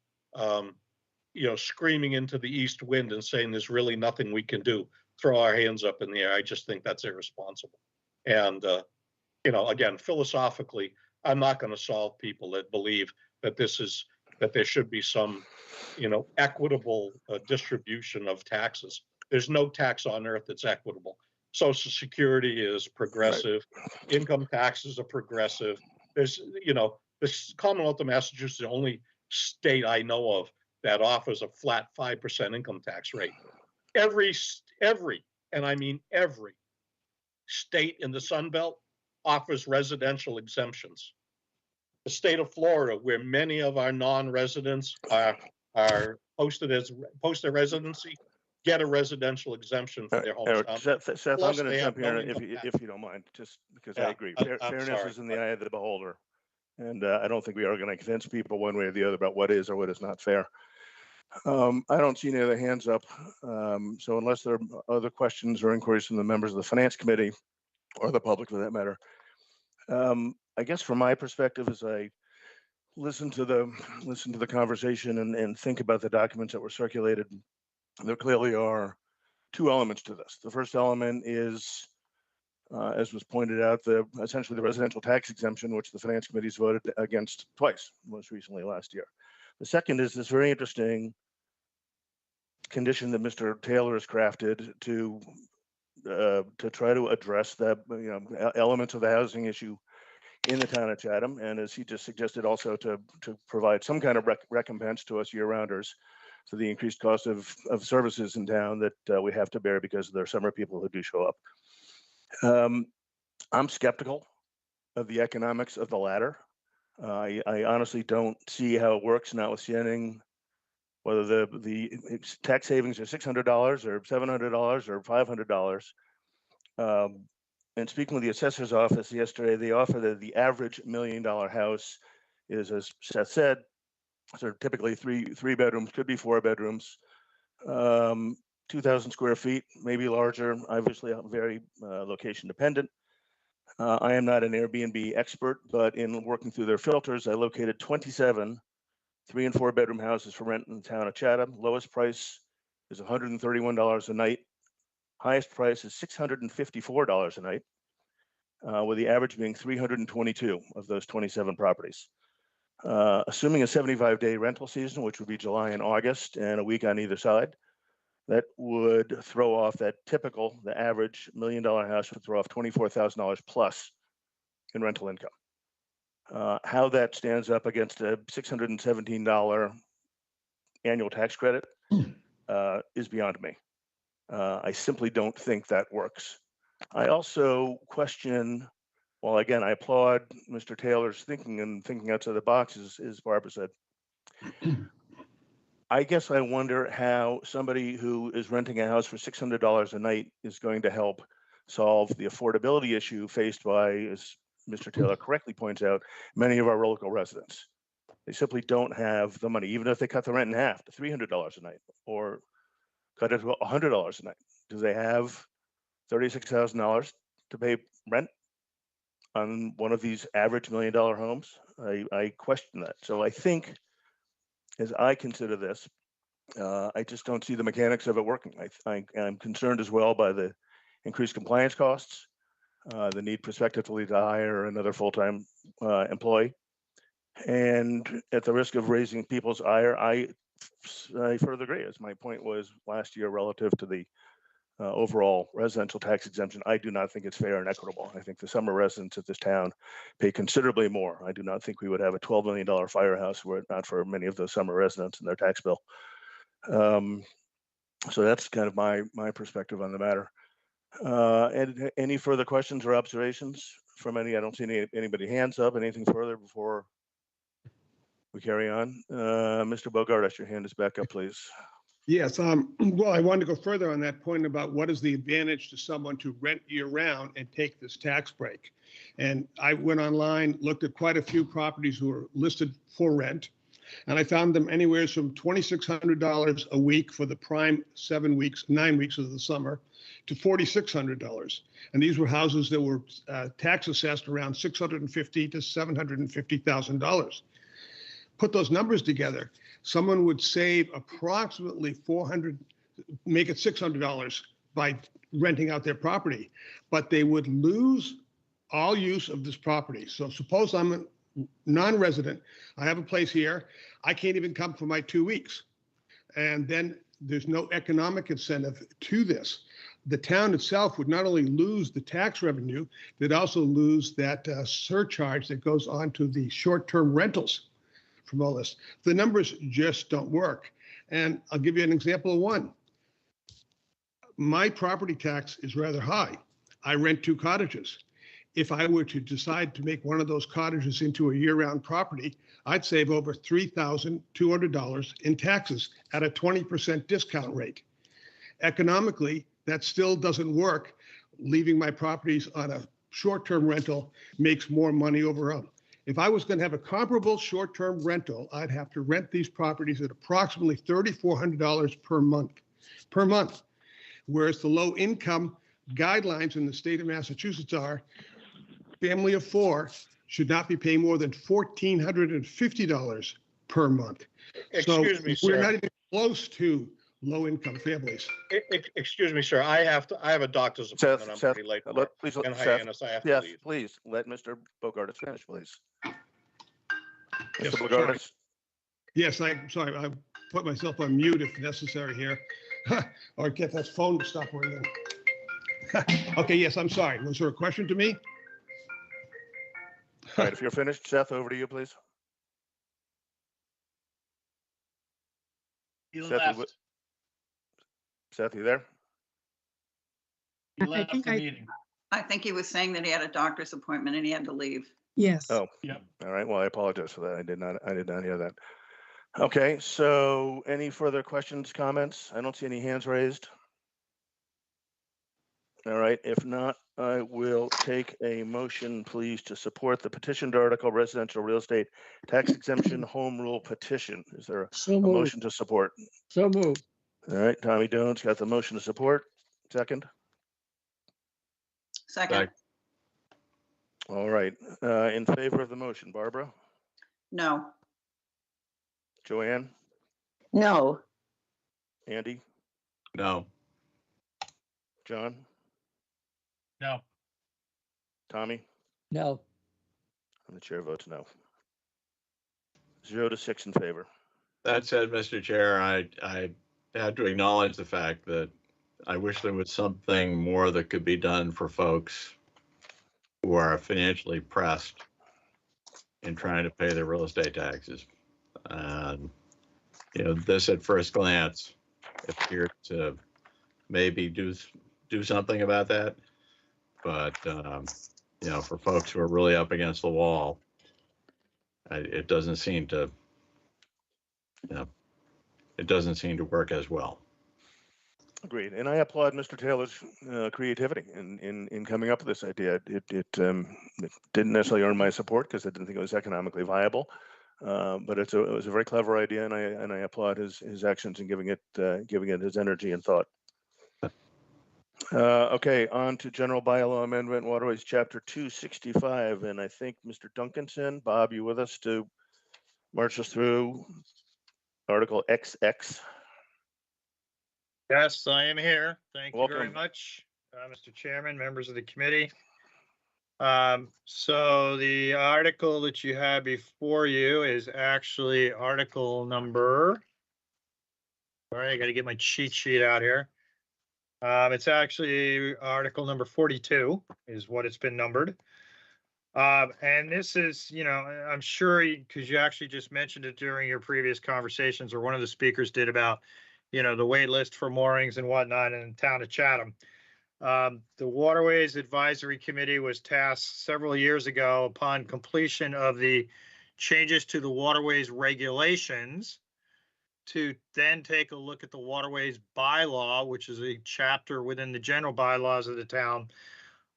screaming into the east wind and saying there's really nothing we can do, throw our hands up in the air, I just think that's irresponsible. And, again, philosophically, I'm not going to solve people that believe that that there should be some, equitable distribution of taxes. There's no tax on earth that's equitable. Social Security is progressive. Right. Income taxes are progressive. There's, the Commonwealth of Massachusetts is the only state I know of that offers a flat 5% income tax rate. Every, and I mean every state in the Sun Belt offers residential exemptions. The state of Florida, where many of our non-residents are posted residency, get a residential exemption for their hometown. Seth, I'm going to jump here if you don't mind, just because I agree. Fairness is in the eye of the beholder. And I don't think we are going to convince people one way or the other about what is or what is not fair. I don't see any other hands up. So unless there are other questions or inquiries from the members of the Finance Committee or the public for that matter, I guess from my perspective, as I listen to the conversation and think about the documents that were circulated, there clearly are two elements to this. The first element is, as was pointed out, essentially the residential tax exemption, which the Finance Committee's voted against twice, most recently last year. The second is this very interesting condition that Mr. Taylor has crafted to try to address the elements of the housing issue in the town of Chatham, and as he just suggested, also to provide some kind of recompense to us year-rounders for the increased cost of services in town that we have to bear because there are summer people who do show up. I'm skeptical of the economics of the latter. I honestly don't see how it works, notwithstanding whether the tax savings are $600 or $700 or $500. And speaking with the assessor's office yesterday, they offer that the average $1 million house is, as Seth said, sort of typically three bedrooms, could be 4 bedrooms, 2,000 square feet, maybe larger, obviously very location dependent. I am not an Airbnb expert, but in working through their filters, I located 27 3- and 4-bedroom houses for rent in the town of Chatham. Lowest price is $131 a night. Highest price is $654 a night, with the average being 322 of those 27 properties. Assuming a 75-day rental season, which would be July and August, and a week on either side, that would throw off the average $1 million house would throw off $24,000 plus in rental income. How that stands up against a $617 annual tax credit is beyond me. I simply don't think that works. I also question, well, again, I applaud Mr. Taylor's thinking outside the box, as Barbara said. I guess I wonder how somebody who is renting a house for $600 a night is going to help solve the affordability issue faced by, as Mr. Taylor correctly points out, many of our local residents. They simply don't have the money, even if they cut the rent in half to $300 a night or cut it to $100 a night. Do they have $36,000 to pay rent on one of these average $1 million homes? I question that. So I think, as I consider this, I just don't see the mechanics of it working. I'm concerned as well by the increased compliance costs, the need prospectively to hire another full-time employee, and at the risk of raising people's ire, I further agree, as my point was last year relative to the overall residential tax exemption. I do not think it's fair and equitable. I think the summer residents of this town pay considerably more. I do not think we would have a $12 million firehouse were it not for many of those summer residents and their tax bill. So that's kind of my perspective on the matter. And any further questions or observations from any? I don't see anybody hands up. Anything further before We carry on. Mr. Bogartis, your hand is back up, please. Yes, well, I wanted to go further on that point about what is the advantage to someone to rent year-round and take this tax break. And I went online, looked at quite a few properties who are listed for rent, and I found them anywhere from $2,600 a week for the prime 9 weeks of the summer, to $4,600. And these were houses that were tax assessed around $650,000 to $750,000. Put those numbers together, someone would save approximately make it $600 by renting out their property, but they would lose all use of this property. So suppose I'm a non-resident, I have a place here, I can't even come for my 2 weeks. And then there's no economic incentive to this. The town itself would not only lose the tax revenue, they'd also lose that surcharge that goes on to the short-term rentals from all this. The numbers just don't work. And I'll give you an example of one. My property tax is rather high. I rent 2 cottages. If I were to decide to make one of those cottages into a year-round property, I'd save over $3,200 in taxes at a 20% discount rate. Economically, that still doesn't work. Leaving my properties on a short-term rental makes more money overall. If I was going to have a comparable short-term rental, I'd have to rent these properties at approximately $3,400 per month. Whereas the low-income guidelines in the state of Massachusetts are family of 4 should not be paying more than $1,450 per month. Excuse me, We're sir. not even close to low-income families. Excuse me, sir. I have a doctor's appointment. I'm Seth, pretty late. please, And Seth, Hyannis, I have to yes, leave. please, let Mr. Bogartis finish, please. Yes, Mr. sorry. Bogartis, Yes, I'm sorry. I put myself on mute if necessary here, or get that phone to stop ringing. Okay, yes, I'm sorry. Was there a question to me? all right, if you're finished, Seth, over to you, please. He Seth, left. Seth, you there? He I left think the meeting. I think he was saying that he had a doctor's appointment and he had to leave. Yes. Oh, Yep. all right. Well, I apologize for that. I did not hear that. Okay, so any further questions, comments? I don't see any hands raised. All right, if not, I will take a motion, please, to support the petitioned article residential real estate tax exemption home rule petition. Is there So a moved. motion to support? So moved. All right, Tommy Jones got the motion to support. Second. Second, All right, in favor of the motion, Barbara, no. Joanne, No, Andy, No, John, No. Tommy, No. and the chair votes no. 0 to 6 in favor. that said, Mr. Chair, I have to acknowledge the fact that I wish there was something more that could be done for folks who are financially pressed in trying to pay their real estate taxes. This at first glance appeared to maybe do something about that. But, for folks who are really up against the wall, it doesn't seem to, it doesn't seem to work as well. Agreed, and I applaud Mr. Taylor's creativity in coming up with this idea. It didn't necessarily earn my support because I didn't think it was economically viable, but it was a very clever idea, and I applaud his actions in giving it his energy and thought. Okay, on to general bylaw amendment, Waterways Chapter 265, and I think Mr. Duncanson, Bob, you with us to march us through Article XX? Yes, I am here. Thank you very Welcome. much, Mr. Chairman, members of the committee. So the article that you have before you is actually article number. All right, I got to get my cheat sheet out here. It's actually article number 42 is what it's been numbered. And this is, I'm sure because you actually just mentioned it during your previous conversations, or one of the speakers did, about the wait list for moorings and whatnot in the town of Chatham. The Waterways Advisory Committee was tasked several years ago, upon completion of the changes to the waterways regulations, to then take a look at the waterways bylaw, which is a chapter within the general bylaws of the town,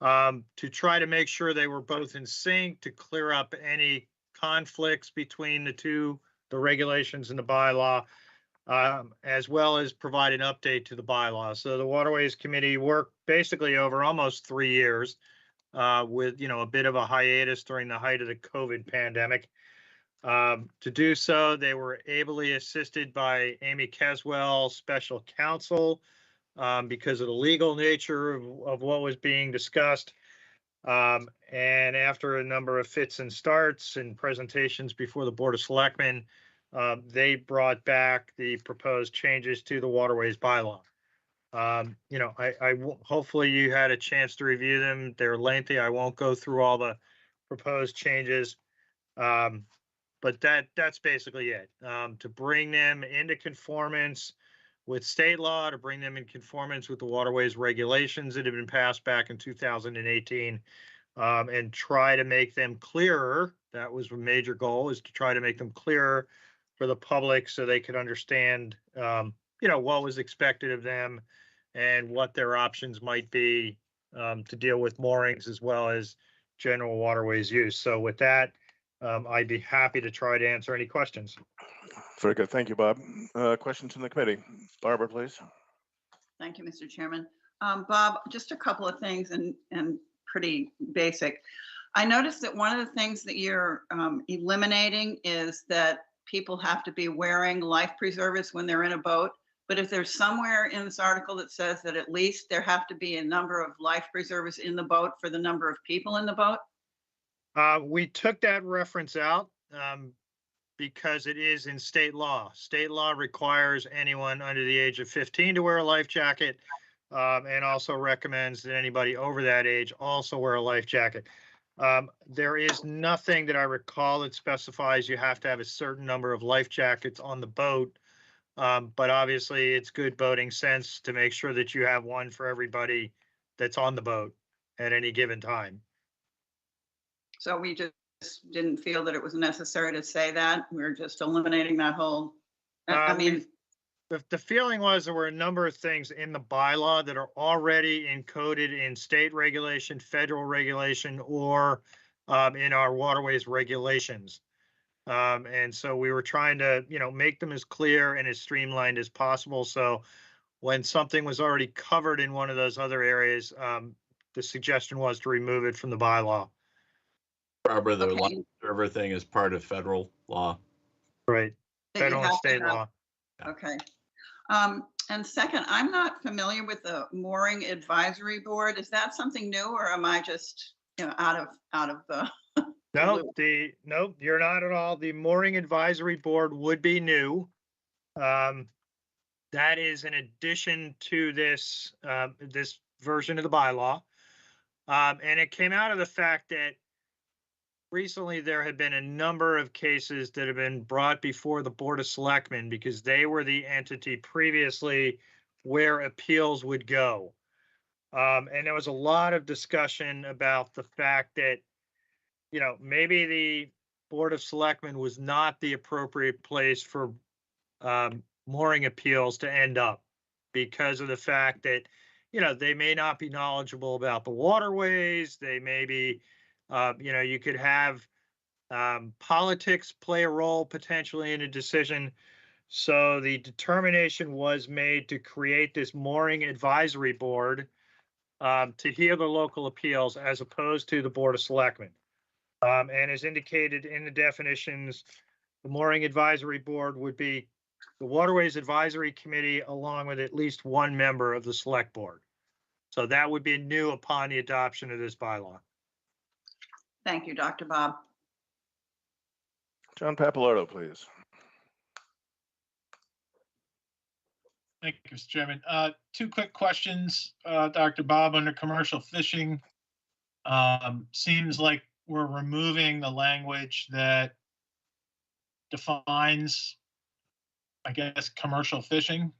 to try to make sure they were both in sync, to clear up any conflicts between the regulations and the bylaw, as well as provide an update to the bylaw. So the Waterways Committee worked basically over almost 3 years, with, a bit of a hiatus during the height of the COVID pandemic. To do so, they were ably assisted by Amy Caswell, special counsel, because of the legal nature of what was being discussed. And after a number of fits and starts and presentations before the Board of Selectmen, they brought back the proposed changes to the waterways bylaw. Hopefully you had a chance to review them. They're lengthy. I won't go through all the proposed changes. But that's basically it. To bring them into conformance with state law, to bring them in conformance with the waterways regulations that have been passed back in 2018, and try to make them clearer. That was a major goal, is to try to make them clearer for the public so they could understand, what was expected of them and what their options might be, to deal with moorings as well as general waterways use. So with that, I'd be happy to try to answer any questions. Very good. Thank you, Bob. Questions from the committee? Barbara, please. Thank you, Mr. Chairman. Bob, just a couple of things and pretty basic. I noticed that one of the things that you're eliminating is that people have to be wearing life preservers when they're in a boat. But if there's somewhere in this article that says that at least there have to be a number of life preservers in the boat for the number of people in the boat. We took that reference out because it is in state law. State law requires anyone under the age of 15 to wear a life jacket, and also recommends that anybody over that age also wear a life jacket. There is nothing that I recall that specifies you have to have a certain number of life jackets on the boat. But obviously it's good boating sense to make sure that you have one for everybody that's on the boat at any given time. So we just didn't feel that it was necessary to say that. We're just eliminating that whole, The feeling was there were a number of things in the bylaw that are already encoded in state regulation, federal regulation, or in our waterways regulations. And so we were trying to, make them as clear and as streamlined as possible. So when something was already covered in one of those other areas, the suggestion was to remove it from the bylaw. Barbara, the Okay. life server thing is part of federal law. Right. that you Federal and have to state have. law. Okay. And second, I'm not familiar with the mooring advisory board. Is that something new, or am I just, out of the? No, you're not at all. The mooring advisory board would be new. That is in addition to this, this version of the bylaw. And it came out of the fact that recently there had been a number of cases that have been brought before the Board of Selectmen because they were the entity previously where appeals would go. And there was a lot of discussion about the fact that, maybe the Board of Selectmen was not the appropriate place for mooring appeals to end up because of the fact that, they may not be knowledgeable about the waterways. They may be, you could have politics play a role potentially in a decision. So the determination was made to create this mooring advisory board to hear the local appeals as opposed to the Board of Selectmen. And as indicated in the definitions, the mooring advisory board would be the Waterways Advisory Committee along with at least one member of the select board. So that would be new upon the adoption of this bylaw. Thank you, Dr. Bob. John Papalardo, please. Thank you, Mr. Chairman. Two quick questions, Dr. Bob, under commercial fishing. Seems like we're removing the language that defines, I guess, commercial fishing,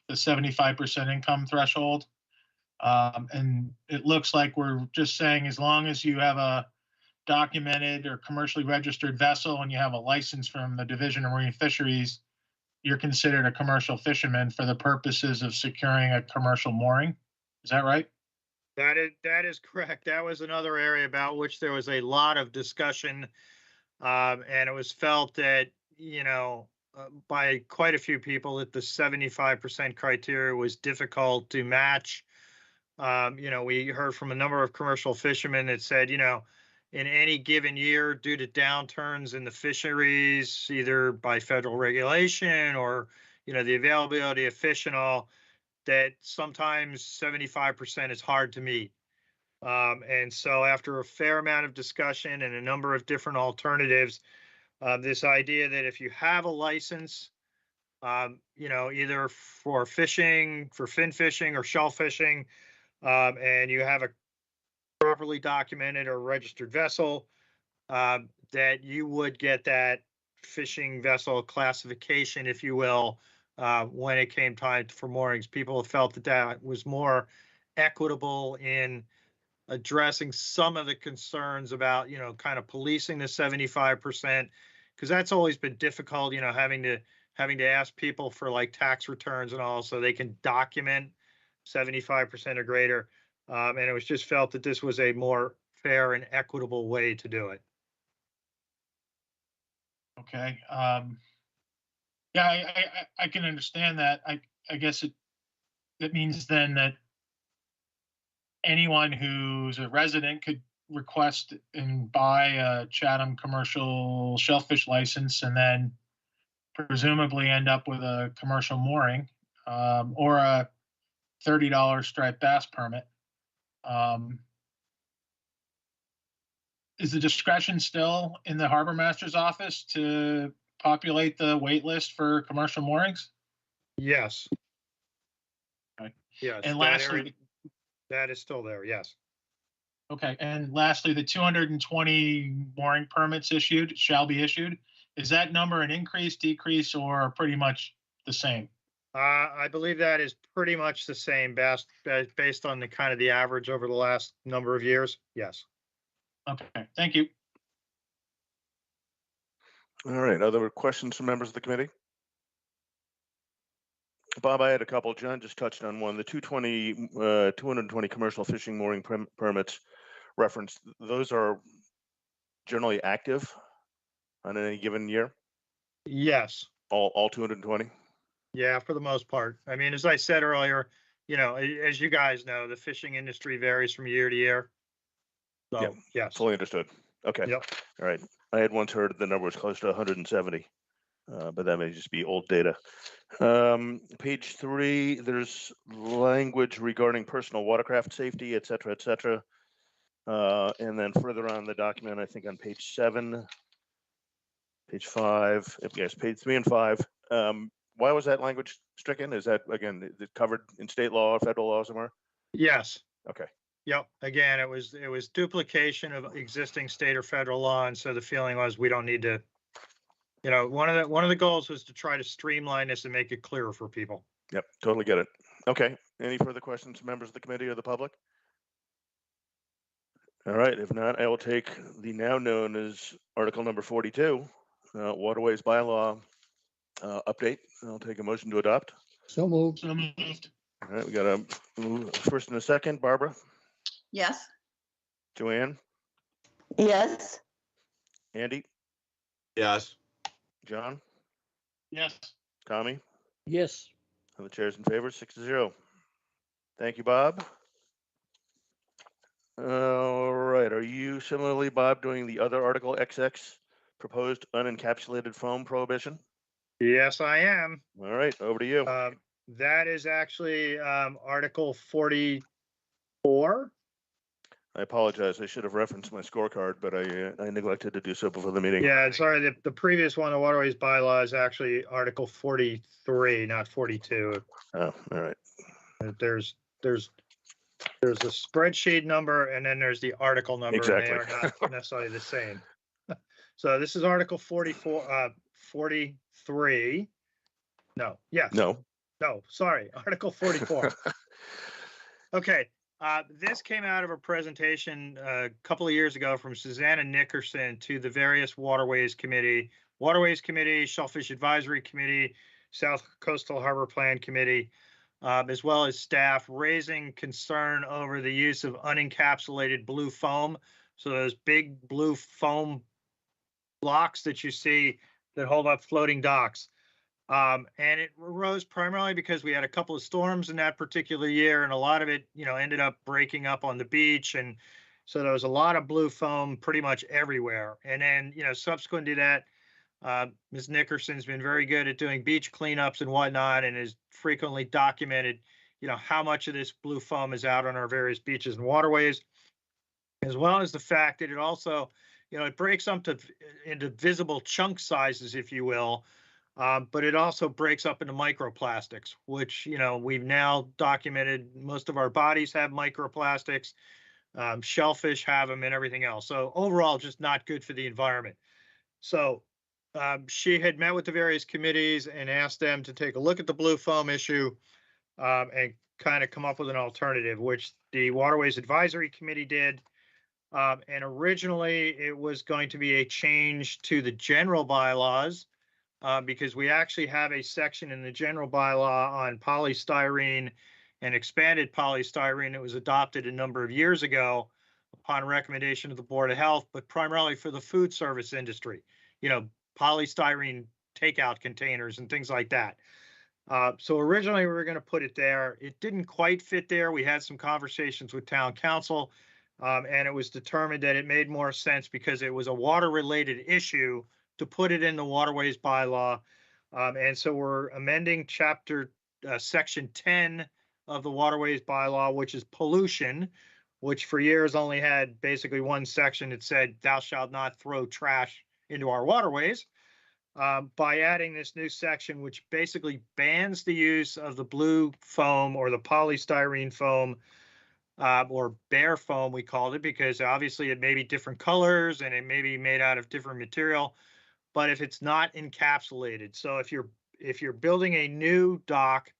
the 75% income threshold. And it looks like we're just saying as long as you have a documented or commercially registered vessel and you have a license from the Division of Marine Fisheries, you're considered a commercial fisherman for the purposes of securing a commercial mooring. Is that right? That is correct. That was another area about which there was a lot of discussion. And it was felt that, by quite a few people that the 75% criteria was difficult to match. We heard from a number of commercial fishermen that said, in any given year, due to downturns in the fisheries, either by federal regulation or, the availability of fish and all, that sometimes 75% is hard to meet. And so after a fair amount of discussion and a number of different alternatives, this idea that if you have a license, either for fishing, for fin fishing or shell fishing, and you have a properly documented or registered vessel, that you would get that fishing vessel classification, if you will, when it came time for moorings. People have felt that that was more equitable in addressing some of the concerns about, kind of policing the 75%, because that's always been difficult, having to ask people for like tax returns and all so they can document 75% or greater. And it was just felt that this was a more fair and equitable way to do it. Okay. Yeah, I can understand that. I guess it means then that anyone who's a resident could request and buy a Chatham commercial shellfish license and then presumably end up with a commercial mooring, or a $30 striped bass permit. Is the discretion still in the harbor master's office to populate the wait list for commercial moorings? Yes. Okay. Yes. And that lastly, area- that is still there. Yes. okay. And lastly, the 220 mooring permits shall be issued. Is that number an increase, decrease, or pretty much the same? I believe that is pretty much the same based on the kind of the average over the last number of years. Yes. Okay, thank you. All right, other questions from members of the committee? Bob, I had a couple. John just touched on one. The 220 commercial fishing mooring permits referenced, those are generally active on any given year? Yes. All 220? Yeah, for the most part. I mean, as I said earlier, as you guys know, the fishing industry varies from year to year. So, Yeah, yes. fully understood. Okay. Yep. All right. I had once heard the number was close to 170, but that may just be old data. Page 3, there's language regarding personal watercraft safety, et cetera, et cetera. And then further on the document, I think on page 7, page 5, yes, page 3 and 5. Why was that language stricken? Is that, again, is it covered in state law or federal law somewhere? Yes. Okay. Yep. Again, it was duplication of existing state or federal law, and so the feeling was we don't need to. One of the goals was to try to streamline this and make it clearer for people. Yep, totally get it. Okay. Any further questions from members of the committee or the public? All right. If not, I will take the now known as Article number 42, Waterways bylaw update. I'll take a motion to adopt. So moved. So moved. All right, we got a first and a second. Barbara, Yes, Joanne, Yes, Andy, Yes. John, Yes. Tommy, Yes. and the chair's in favor, 6-0. Thank you, Bob. All right, are you similarly, Bob, doing the other Article XX, proposed unencapsulated foam prohibition? Yes, I am. All right, over to you. That is actually Article 44. I apologize. I should have referenced my scorecard, but I neglected to do so before the meeting. Yeah, sorry. The previous one, the Waterways bylaw, is actually Article 43, not 42. Oh, all right. There's a spreadsheet number and then there's the article number. Exactly. And they are not necessarily the same. So this is Article 44, 43. No, yes. No. No, sorry, Article 44. Okay, This came out of a presentation a couple of years ago from Susanna Nickerson to the various Waterways Committee, Shellfish Advisory Committee, South Coastal Harbor Plan Committee, as well as staff, raising concern over the use of unencapsulated blue foam. So those big blue foam blocks that you see that hold up floating docks. And it arose primarily because we had a couple of storms in that particular year, and a lot of it, ended up breaking up on the beach. And so there was a lot of blue foam pretty much everywhere. And then, subsequent to that, Ms. Nickerson's been very good at doing beach cleanups and whatnot, and has frequently documented, how much of this blue foam is out on our various beaches and waterways, as well as the fact that it also, it breaks up into visible chunk sizes, if you will. But it also breaks up into microplastics, which, we've now documented most of our bodies have microplastics, shellfish have them and everything else. So overall, just not good for the environment. So she had met with the various committees and asked them to take a look at the blue foam issue and kind of come up with an alternative, which the Waterways Advisory Committee did. And originally it was going to be a change to the general bylaws, because we actually have a section in the general bylaw on polystyrene and expanded polystyrene that was adopted a number of years ago upon recommendation of the Board of Health, but primarily for the food service industry, polystyrene takeout containers and things like that. So originally we were going to put it there. It didn't quite fit there. We had some conversations with town council, and it was determined that it made more sense because it was a water-related issue to put it in the waterways bylaw. And so we're amending section 10 of the waterways bylaw, which is pollution, which for years only had basically one section that said, thou shalt not throw trash into our waterways. By adding this new section, which basically bans the use of the blue foam or the polystyrene foam, or bare foam, we called it, because obviously it may be different colors and it may be made out of different material. But if it's not encapsulated, so if you're building a new dock,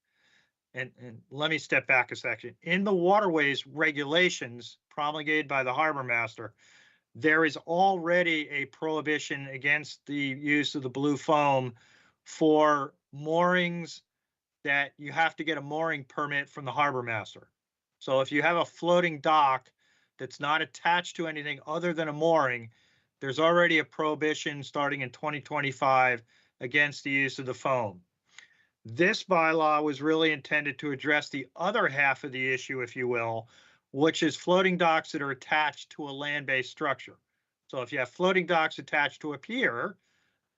and let me step back a second, in the waterways regulations promulgated by the harbor master, there is already a prohibition against the use of the blue foam for moorings that you have to get a mooring permit from the harbor master. So if you have a floating dock that's not attached to anything other than a mooring, there's already a prohibition starting in 2025 against the use of the foam. This bylaw was really intended to address the other half of the issue, if you will, which is floating docks that are attached to a land-based structure. So if you have floating docks attached to a pier,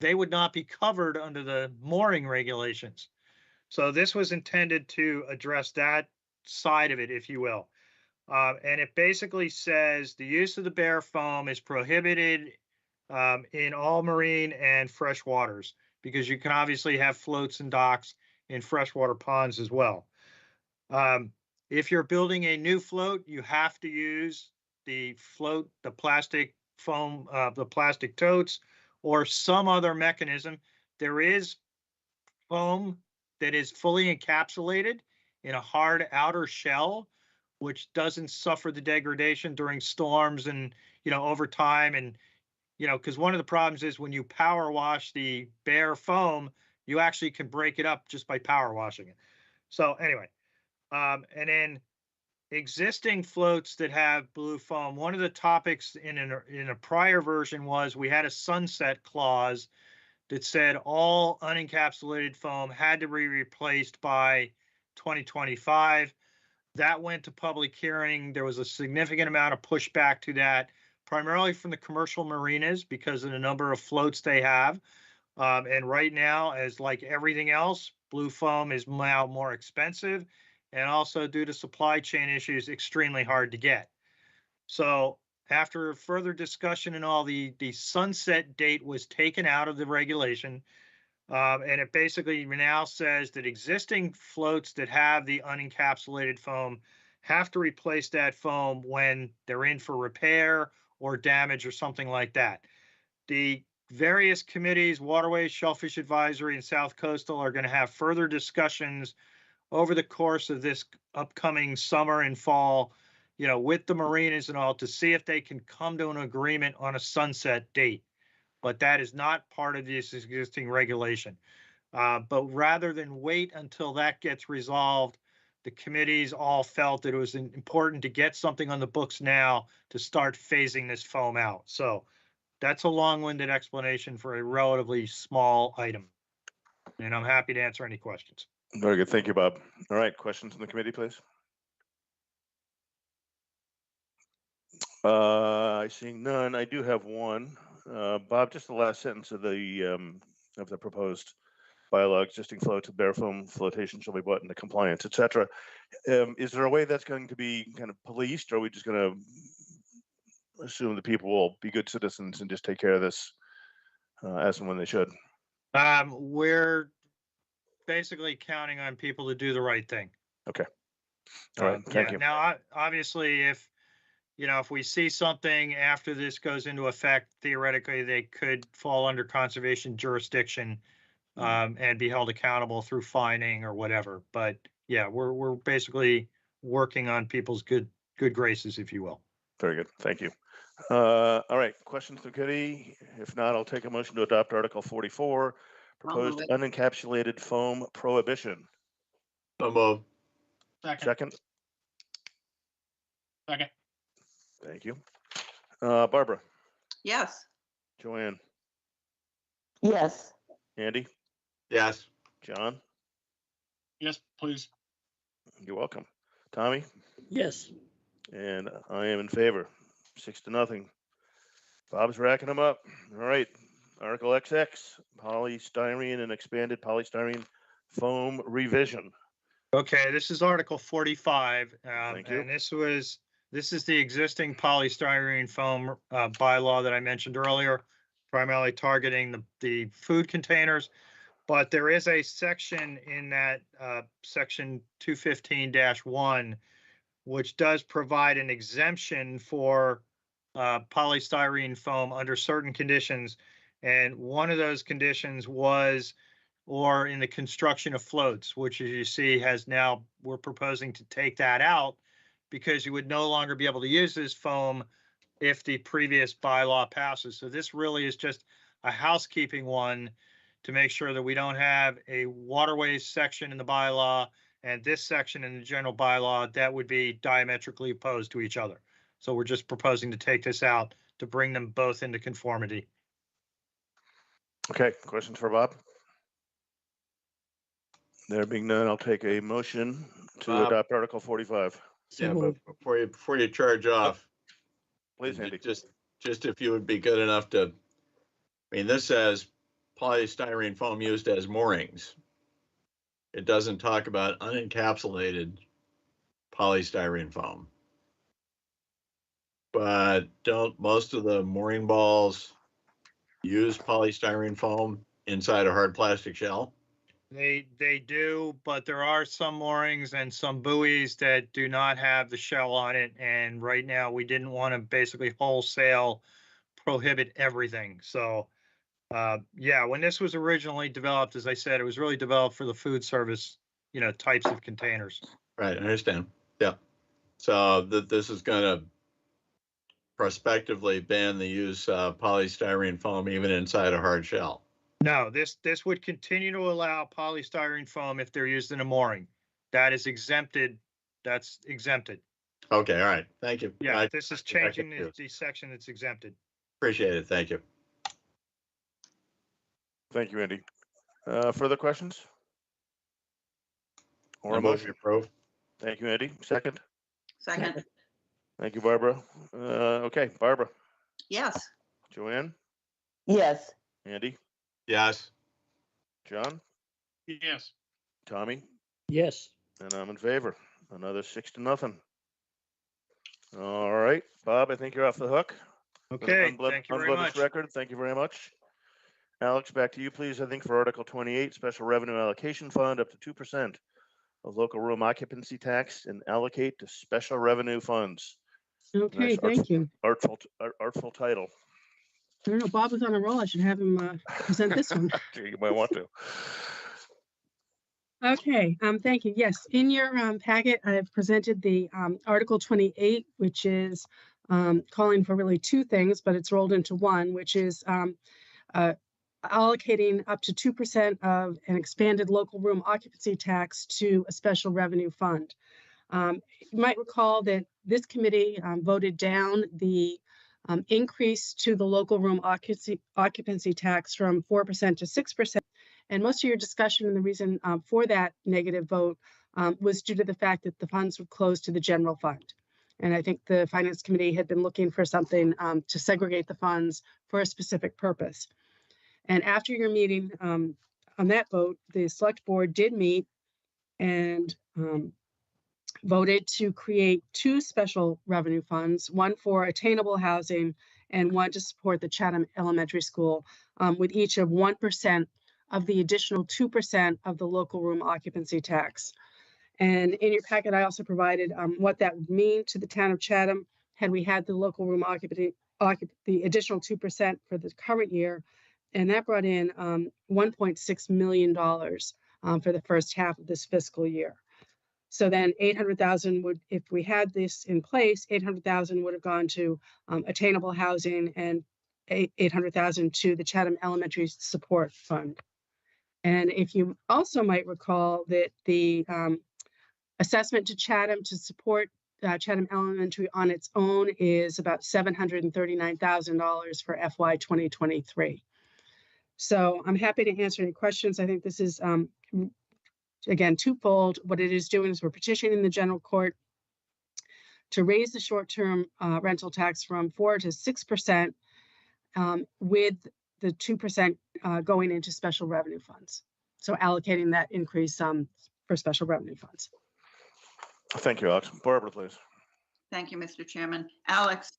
they would not be covered under the mooring regulations. So this was intended to address that side of it, if you will. And it basically says the use of the bare foam is prohibited in all marine and fresh waters, because you can obviously have floats and docks in freshwater ponds as well. If you're building a new float, you have to use the plastic foam, the plastic totes, or some other mechanism. There is foam that is fully encapsulated in a hard outer shell, which doesn't suffer the degradation during storms and, over time. And, because one of the problems is when you power wash the bare foam, you actually can break it up just by power washing it. So anyway, and then existing floats that have blue foam, one of the topics in a prior version was we had a sunset clause that said all unencapsulated foam had to be replaced by 2025. That went to public hearing. There was a significant amount of pushback to that, primarily from the commercial marinas because of the number of floats they have. And right now, as like everything else, blue foam is now more expensive, and also due to supply chain issues, extremely hard to get. So after further discussion and all, the sunset date was taken out of the regulation. And it basically now says that existing floats that have the unencapsulated foam have to replace that foam when they're in for repair or damage or something like that. The various committees, Waterways, Shellfish Advisory, and South Coastal, are going to have further discussions over the course of this upcoming summer and fall with the marinas and all to see if they can come to an agreement on a sunset date. But that is not part of this existing regulation. But rather than wait until that gets resolved, the committees all felt that it was important to get something on the books now to start phasing this foam out. So that's a long-winded explanation for a relatively small item. And I'm happy to answer any questions. Very good. Thank you, Bob. All right, questions from the committee, please. I seeing none. I do have one. Bob, just the last sentence of the proposed bylaw, existing flow to bare foam flotation shall be brought into compliance, et cetera. Is there a way that's going to be kind of policed, or are we just going to assume that people will be good citizens and just take care of this as and when they should? We're basically counting on people to do the right thing. Okay. All right. Thank you. Now, obviously, if we see something after this goes into effect, theoretically, they could fall under conservation jurisdiction and be held accountable through fining or whatever. But yeah, we're basically working on people's good graces, if you will. Very good. Thank you. All right. Questions from the committee? If not, I'll take a motion to adopt Article 44, proposed unencapsulated foam prohibition. So moved. Second. Second. Thank you. Barbara, Yes. Joanne, Yes. Andy, Yes. John, Yes, please. you're welcome. Tommy, Yes. and I am in favor. 6-0. Bob's racking them up. All right. Article XX, polystyrene and expanded polystyrene foam revision. Okay, this is Article 45. Thank you. And this is the existing polystyrene foam bylaw that I mentioned earlier, primarily targeting the food containers. But there is a section in that section 215-1, which does provide an exemption for polystyrene foam under certain conditions. And one of those conditions was, or in the construction of floats, which as you see we're proposing to take that out because you would no longer be able to use this foam if the previous bylaw passes. So this really is just a housekeeping one to make sure that we don't have a waterways section in the bylaw and this section in the general bylaw that would be diametrically opposed to each other. So we're just proposing to take this out to bring them both into conformity. Okay. Questions for Bob? There being none, I'll take a motion to Bob. adopt Article 45. So Yeah, but moved. before you charge off, Please, Andy. just if you would be good enough to, this says polystyrene foam used as moorings. It doesn't talk about unencapsulated polystyrene foam. But don't most of the mooring balls use polystyrene foam inside a hard plastic shell? They do, but there are some moorings and some buoys that do not have the shell on it. And right now we didn't want to basically wholesale prohibit everything. So yeah, when this was originally developed, as I said, it was really developed for the food service, types of containers. Right, I understand. Yeah. So this is going to prospectively ban the use of polystyrene foam even inside a hard shell. No, this would continue to allow polystyrene foam if they're used in a mooring. That is exempted. That's exempted. Okay, all right. Thank you. Yeah, this is changing the section that's exempted. Appreciate it. Thank you. Thank you, Andy. Further questions? Or a I motion? motion approved. Thank you, Andy. Second. Second. Thank you, Barbara. Okay, Barbara, Yes. Joanne, Yes. Andy, Yes. John, Yes. Tommy, Yes. and I'm in favor. Another 6-0. All right, Bob, I think you're off the hook. Okay, thank you very much. Record. Thank you very much. Alex, back to you, please. I think for Article 28, Special Revenue Allocation Fund, up to 2% of local room occupancy tax and allocate to special revenue funds. Okay, Nice thank you. Artful title. I don't know, Bob was on a roll. I should have him present this one. You might want to. Okay, thank you. Yes, in your packet, I've presented the Article 28, which is calling for really two things, but it's rolled into one, which is allocating up to 2% of an expanded local room occupancy tax to a special revenue fund. You might recall that this committee voted down the increase to the local room occupancy tax from 4% to 6%. And most of your discussion and the reason for that negative vote was due to the fact that the funds would close to the general fund. And I think the Finance Committee had been looking for something to segregate the funds for a specific purpose. And after your meeting on that vote, the Select Board did meet and voted to create two special revenue funds, one for attainable housing and one to support the Chatham Elementary School, with each of 1% of the additional 2% of the local room occupancy tax. And in your packet, I also provided what that would mean to the town of Chatham had we had the local room occupancy, the additional 2% for the current year. And that brought in $1.6 million for the first half of this fiscal year. So then 800,000 would, if we had this in place, 800,000 would have gone to attainable housing and 800,000 to the Chatham Elementary Support Fund. And if you also might recall that the assessment to Chatham to support Chatham Elementary on its own is about $739,000 for FY 2023. So I'm happy to answer any questions. I think this is, again, twofold. What it is doing is we're petitioning the general court to raise the short-term rental tax from 4% to 6%, with the 2% going into special revenue funds. So allocating that increase for special revenue funds. Thank you, Alex. Barbara, please. Thank you, Mr. Chairman. Alex,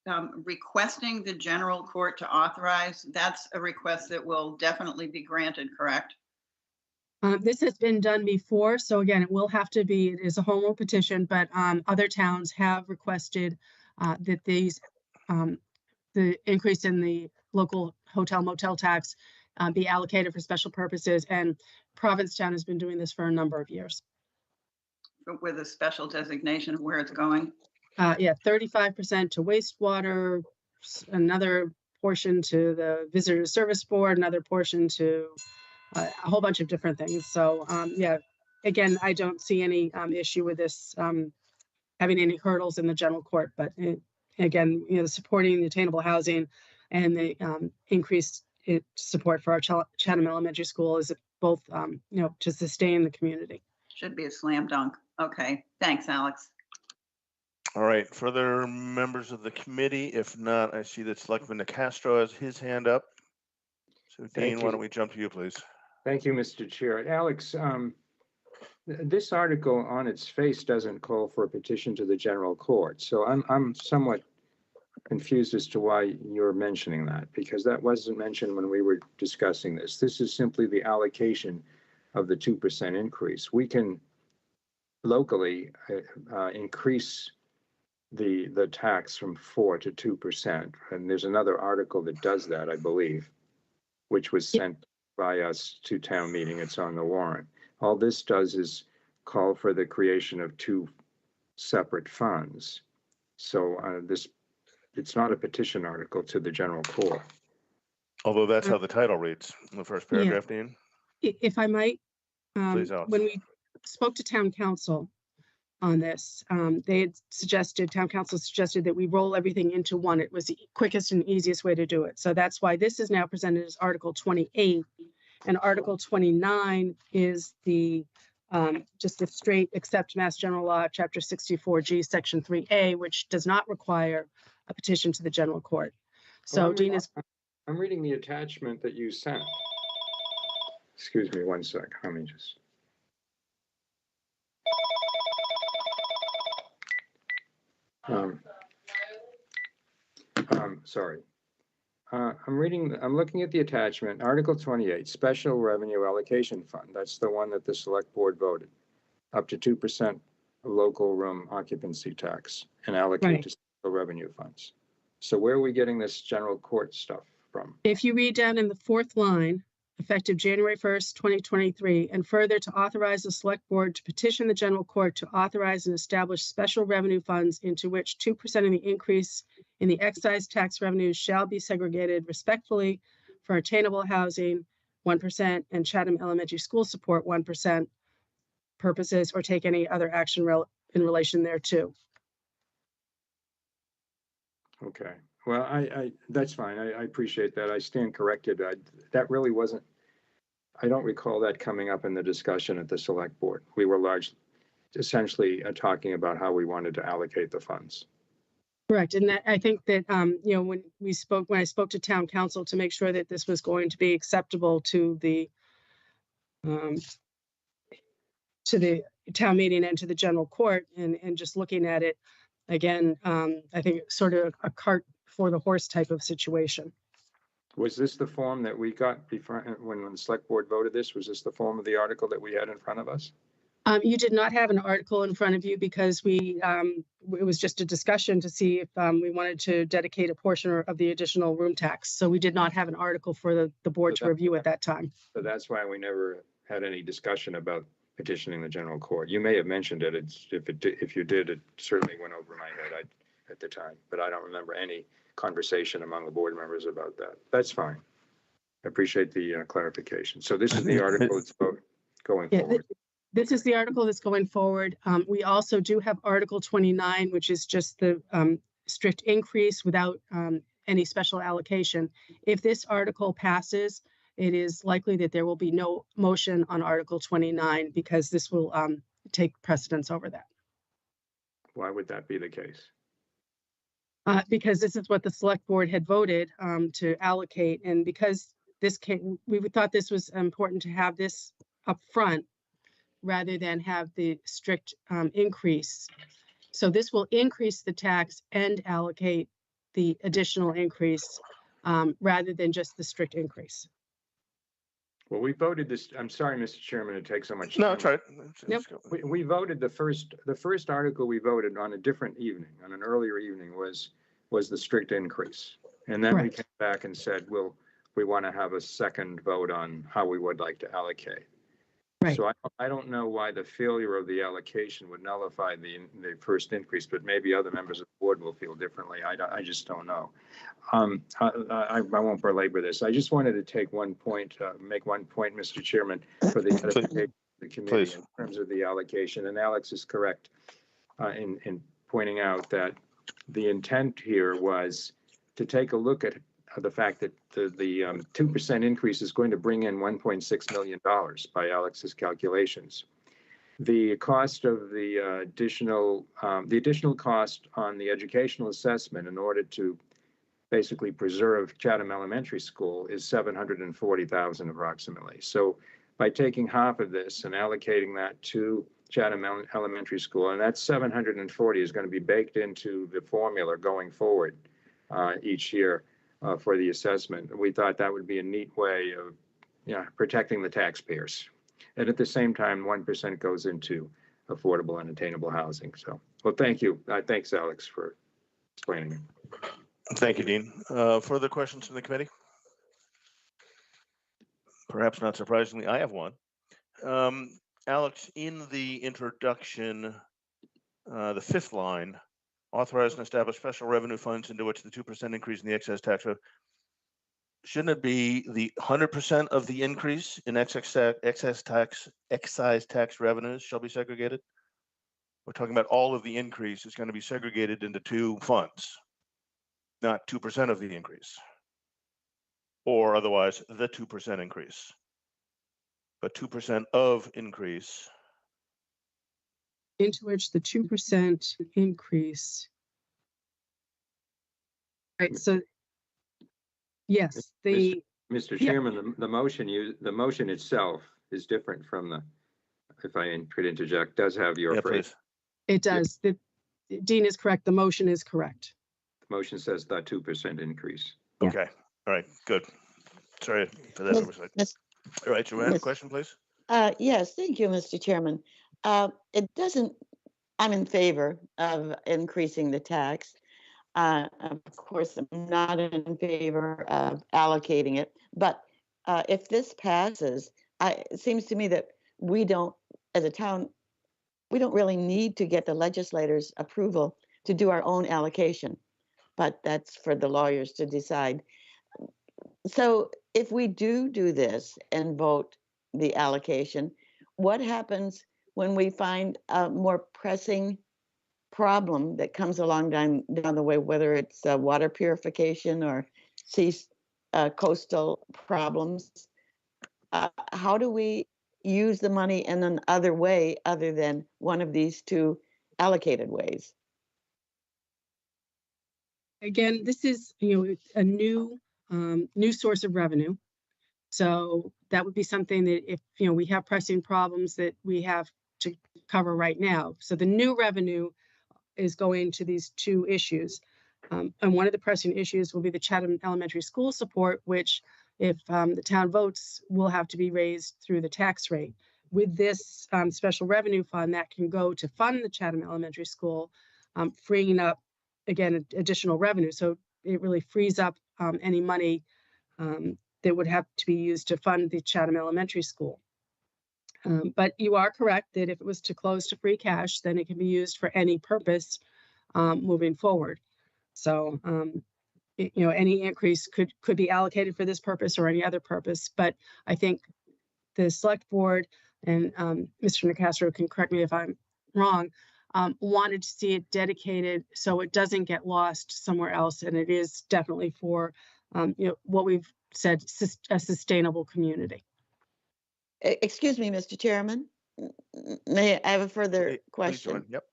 requesting the general court to authorize, that's a request that will definitely be granted, correct? This has been done before. So again, it will have to be, it is a home rule petition, but other towns have requested that these, the increase in the local hotel motel tax be allocated for special purposes. And Provincetown has been doing this for a number of years. With a special designation of where it's going? Yeah, 35% to wastewater, another portion to the Visitor Service Board, another portion to a whole bunch of different things. So yeah, again, I don't see any issue with this having any hurdles in the general court, but again, you know, supporting the attainable housing and the increased support for our Chatham Elementary School is both, you know, to sustain the community. Should be a slam dunk. Okay, thanks, Alex. All right, further members of the committee? If not, I see that Selectman Castro has his hand up. So Dean, why don't we jump to you, please? Thank you, Mr. Chair. Alex, this article on its face doesn't call for a petition to the general court. So I'm somewhat confused as to why you're mentioning that, because that wasn't mentioned when we were discussing this. This is simply the allocation of the 2% increase. We can locally increase the tax from 4% to 2%. And there's another article that does that, I believe, which was sent by us to town meeting. It's on the warrant. All this does is call for the creation of two separate funds. So it's not a petition article to the general court. Although that's how the title reads in the first paragraph, Dean. If I might, Please, Alex. when we spoke to town council on this, they had suggested, town council suggested that we roll everything into one. It was the quickest and easiest way to do it. So that's why this is now presented as Article 28, and Article 29 is the just a straight accept Mass General Law, Chapter 64G, Section 3A, which does not require a petition to the general court. So Well, Dean is. I'm reading the attachment that you sent. Excuse me one sec. Let me just. Sorry. I'm looking at the attachment, Article 28, Special Revenue Allocation Fund. That's the one that the Select Board voted. Up to 2% of local room occupancy tax and allocate to special revenue funds. So where are we getting this general court stuff from? If you read down in the fourth line, effective January 1st, 2023, and further to authorize the select board to petition the general court to authorize and establish special revenue funds into which 2% of the increase in the excise tax revenues shall be segregated respectfully for attainable housing, 1%, and Chatham Elementary School support, 1% purposes, or take any other action in relation thereto. Okay, well, that's fine. I appreciate that. I stand corrected. That really wasn't, I don't recall that coming up in the discussion at the select board. We were essentially talking about how we wanted to allocate the funds. Correct. And I think that, when I spoke to town council to make sure that this was going to be acceptable to the town meeting and to the general court, and just looking at it again, I think it's sort of a cart before the horse type of situation. Was this the form that we got before, when the select board voted this? Was this the form of the article that we had in front of us? You did not have an article in front of you because it was just a discussion to see if we wanted to dedicate a portion of the additional room tax. So we did not have an article for the board to review at that time. So that's why we never had any discussion about petitioning the general court. You may have mentioned it. If you did, it certainly went over my head at the time, but I don't remember any conversation among the board members about that. That's fine. I appreciate the clarification. So this is the article that's going forward. This is the article that's going forward. We also do have Article 29, which is just the strict increase without any special allocation. If this article passes, it is likely that there will be no motion on Article 29 because this will take precedence over that. Why would that be the case? Because this is what the select board had voted to allocate. And because we thought this was important to have this up front rather than have the strict increase. So this will increase the tax and allocate the additional increase rather than just the strict increase. Well, we voted this. I'm sorry, Mr. Chairman, it takes so much time. No, try it. Yep. We voted the first article we voted on a different evening, on an earlier evening, was the strict increase. And then we came back and said, well, we want to have a second vote on how we would like to allocate. Right. So I don't know why the failure of the allocation would nullify the first increase, but maybe other members of the board will feel differently. I just don't know. I won't belabor this. I just wanted to take one point, make one point, Mr. Chairman, for the edification of the committee in terms of the allocation. And Alex is correct in pointing out that the intent here was to take a look at the fact that the 2% increase is going to bring in $1.6 million by Alex's calculations. The cost of the additional cost on the educational assessment in order to basically preserve Chatham Elementary School is $740,000 approximately. So by taking half of this and allocating that to Chatham Elementary School, and that 740 is going to be baked into the formula going forward each year. For the assessment. We thought that would be a neat way of protecting the taxpayers. And at the same time, 1% goes into affordable and attainable housing. So, well, thank you. Thanks, Alex, for explaining it. Thank you, Dean. Further questions from the committee? Perhaps not surprisingly, I have one. Alex, in the introduction, the fifth line, authorize and establish special revenue funds into which the 2% increase in the excise tax, shouldn't it be the 100% of the increase in excise tax revenues shall be segregated? We're talking about all of the increase is going to be segregated into two funds, not 2% of the increase, or otherwise the 2% increase, but 2% of increase. Into which the 2% increase. Right, so yes, Mr. Chairman, the motion itself is different from the, if I could interject, does have your phrase. It does. Dean is correct. The motion is correct. The motion says the 2% increase. Okay. All right. Good. Sorry for that oversight. All right, Joanne, question, please. Yes, thank you, Mr. Chairman. It doesn't, I'm in favor of increasing the tax. Of course, I'm not in favor of allocating it, but if this passes, it seems to me that we don't, as a town, we don't really need to get the legislators' approval to do our own allocation, but that's for the lawyers to decide. So if we do this and vote the allocation, what happens when we find a more pressing problem that comes along down the way, whether it's water purification or coastal problems? How do we use the money in another way other than one of these two allocated ways? Again, this is, a new source of revenue. So that would be something that if, we have pressing problems that we have to cover right now. So the new revenue is going to these two issues. And one of the pressing issues will be the Chatham Elementary School support, which if the town votes, will have to be raised through the tax rate. With this special revenue fund, that can go to fund the Chatham Elementary School, freeing up, again, additional revenue. So it really frees up any money that would have to be used to fund the Chatham Elementary School. But you are correct that if it was to close to free cash, then it can be used for any purpose moving forward. So, any increase could be allocated for this purpose or any other purpose. But I think the select board, and Mr. Nicastro can correct me if I'm wrong, wanted to see it dedicated so it doesn't get lost somewhere else. And it is definitely for, what we've said, a sustainable community. Excuse me, Mr. Chairman. May I have a further question? Yep.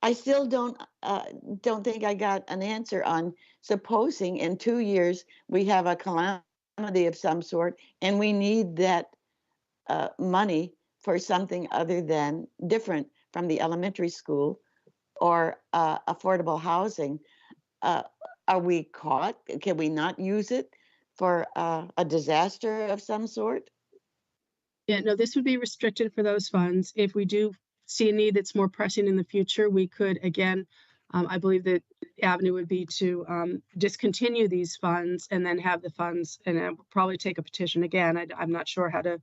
I still don't think I got an answer on supposing in 2 years we have a calamity of some sort and we need that money for something other than different from the elementary school or affordable housing. Are we caught? Can we not use it for a disaster of some sort? Yeah, no, this would be restricted for those funds. If we do see a need that's more pressing in the future, we could, again, I believe that the avenue would be to discontinue these funds and then have the funds, and it would probably take a petition again. I'm not sure how to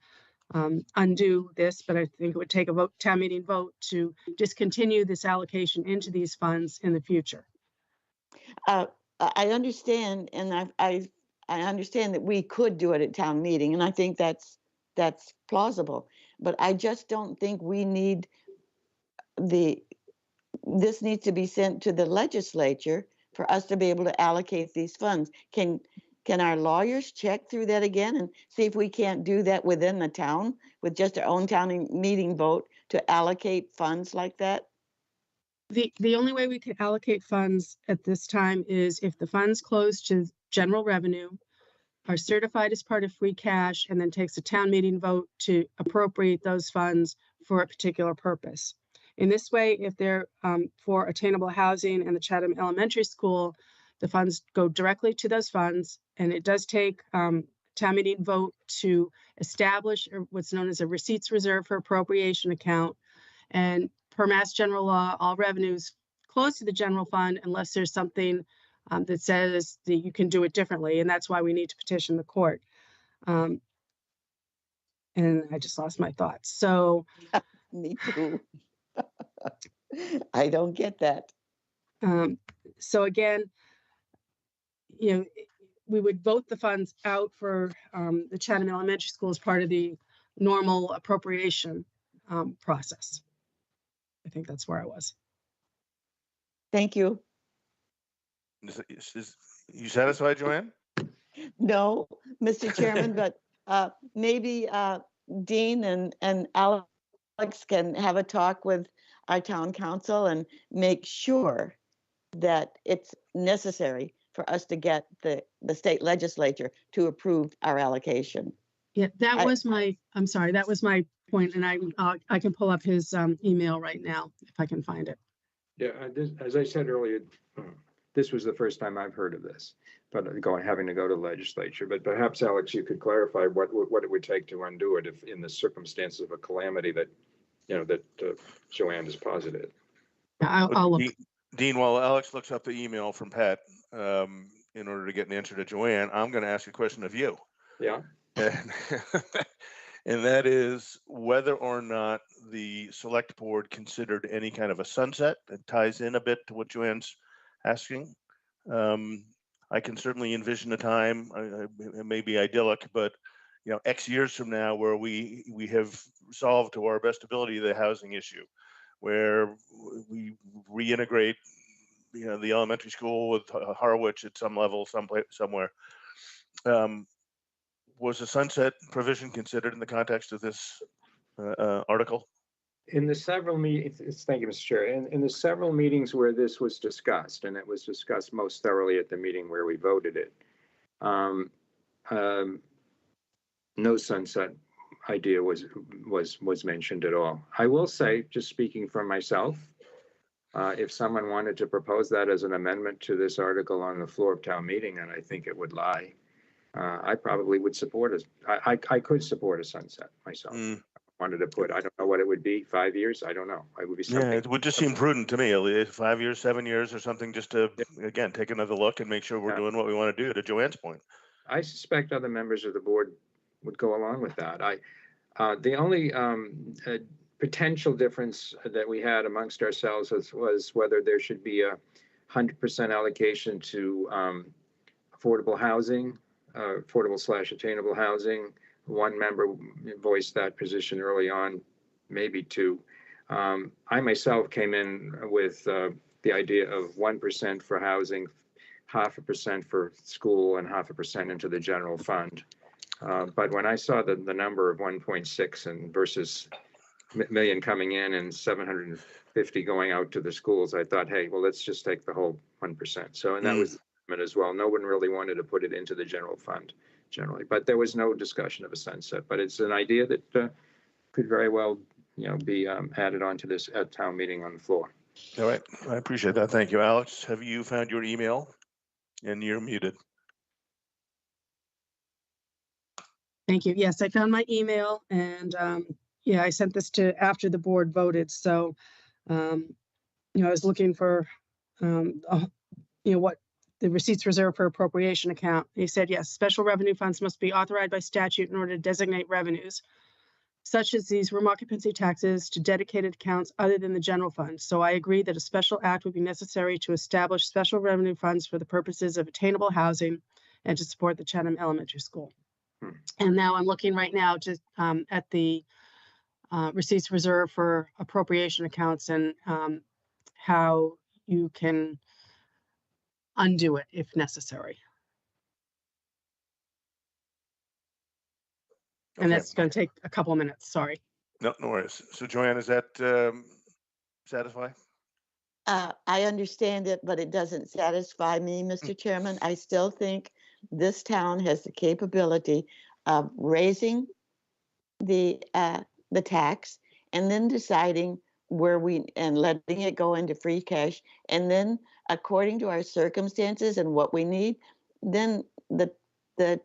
undo this, but I think it would take a town meeting vote to discontinue this allocation into these funds in the future. I understand, and I understand that we could do it at town meeting, and I think that's plausible. But I just don't think we need this needs to be sent to the legislature for us to be able to allocate these funds. Can our lawyers check through that again and see if we can't do that within the town with just our own town meeting vote to allocate funds like that? The only way we could allocate funds at this time is if the funds close to general revenue, are certified as part of free cash, and then takes a town meeting vote to appropriate those funds for a particular purpose. In this way, if they're for attainable housing and the Chatham Elementary School, the funds go directly to those funds, and it does take town meeting vote to establish what's known as a receipts reserve for appropriation account. And per Mass General Law, all revenues close to the general fund unless there's something that says that you can do it differently, and that's why we need to petition the court. And I just lost my thoughts. So, Me too. I don't get that. So again, we would vote the funds out for the Chatham Elementary School as part of the normal appropriation process. I think that's where I was. Thank you. Is you satisfied, Joanne? No, Mr. Chairman, but maybe Dean and Alex can have a talk with our town council and make sure that it's necessary for us to get the state legislature to approve our allocation. Yeah, I'm sorry, that was my point, and I can pull up his email right now if I can find it. Yeah, as I said earlier, this was the first time I've heard of this, but having to go to legislature. But perhaps, Alex, you could clarify what it would take to undo it if in the circumstances of a calamity that Joanne has posited. I'll look. Dean, while Alex looks up the email from Pat in order to get an answer to Joanne, I'm going to ask a question of you. Yeah. And and that is whether or not the select board considered any kind of a sunset. That ties in a bit to what Joanne's asking. I can certainly envision a time, it may be idyllic, but X years from now, where we have solved to our best ability the housing issue, where we reintegrate, the elementary school with Harwich at some level, somewhere. Was a sunset provision considered in the context of this article? In the several meetings, thank you, Mr. Chair. In the several meetings where this was discussed, and it was discussed most thoroughly at the meeting where we voted it, no sunset idea was mentioned at all. I will say, just speaking for myself, if someone wanted to propose that as an amendment to this article on the floor of town meeting, and I think it would lie, I probably would support it. I could support a sunset myself. Wanted to put, I don't know what it would be, 5 years. I don't know. It would be something. Yeah, it would just seem prudent to me, at least 5 years, 7 years or something, just to, again, take another look and make sure we're doing what we want to do, to Joanne's point. I suspect other members of the board would go along with that. The only potential difference that we had amongst ourselves was whether there should be a 100% allocation to affordable housing, affordable/attainable housing. One member voiced that position early on, maybe two. I myself came in with the idea of 1% for housing, 0.5% for school, and 0.5% into the general fund. But when I saw the number of 1.6 and versus million coming in and 750 going out to the schools, I thought, hey, well, let's just take the whole 1%. So, and that was as well. No one really wanted to put it into the general fund generally, but there was no discussion of a sunset. But it's an idea that could very well, be added on to this at town meeting on the floor. All right, I appreciate that. Thank you, Alex. Have you found your email? And you're muted. Thank you. Yes, I found my email, and I sent this to after the board voted. So, I was looking for, what the receipts reserved for appropriation account. He said, yes, special revenue funds must be authorized by statute in order to designate revenues, such as these room occupancy taxes, to dedicated accounts other than the general fund. So I agree that a special act would be necessary to establish special revenue funds for the purposes of attainable housing and to support the Chatham Elementary School. And now I'm looking right now to at the receipts reserved for appropriation accounts and how you can undo it if necessary. And Okay. that's going to take a couple of minutes. Sorry. No worries. So Joanne, is that satisfy? I understand it, but it doesn't satisfy me, Mr. Chairman. I still think this town has the capability of raising the tax and then deciding and letting it go into free cash. And then according to our circumstances and what we need, then the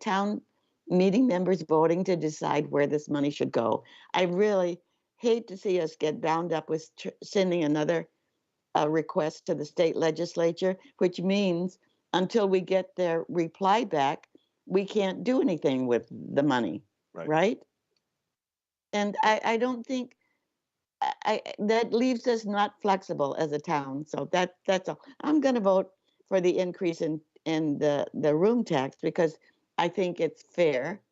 town meeting members voting to decide where this money should go. I really hate to see us get bound up with sending another request to the state legislature, which means until we get their reply back, we can't do anything with the money, right? And I don't think that leaves us not flexible as a town. So that's all. I'm going to vote for the increase in the room tax because I think it's fair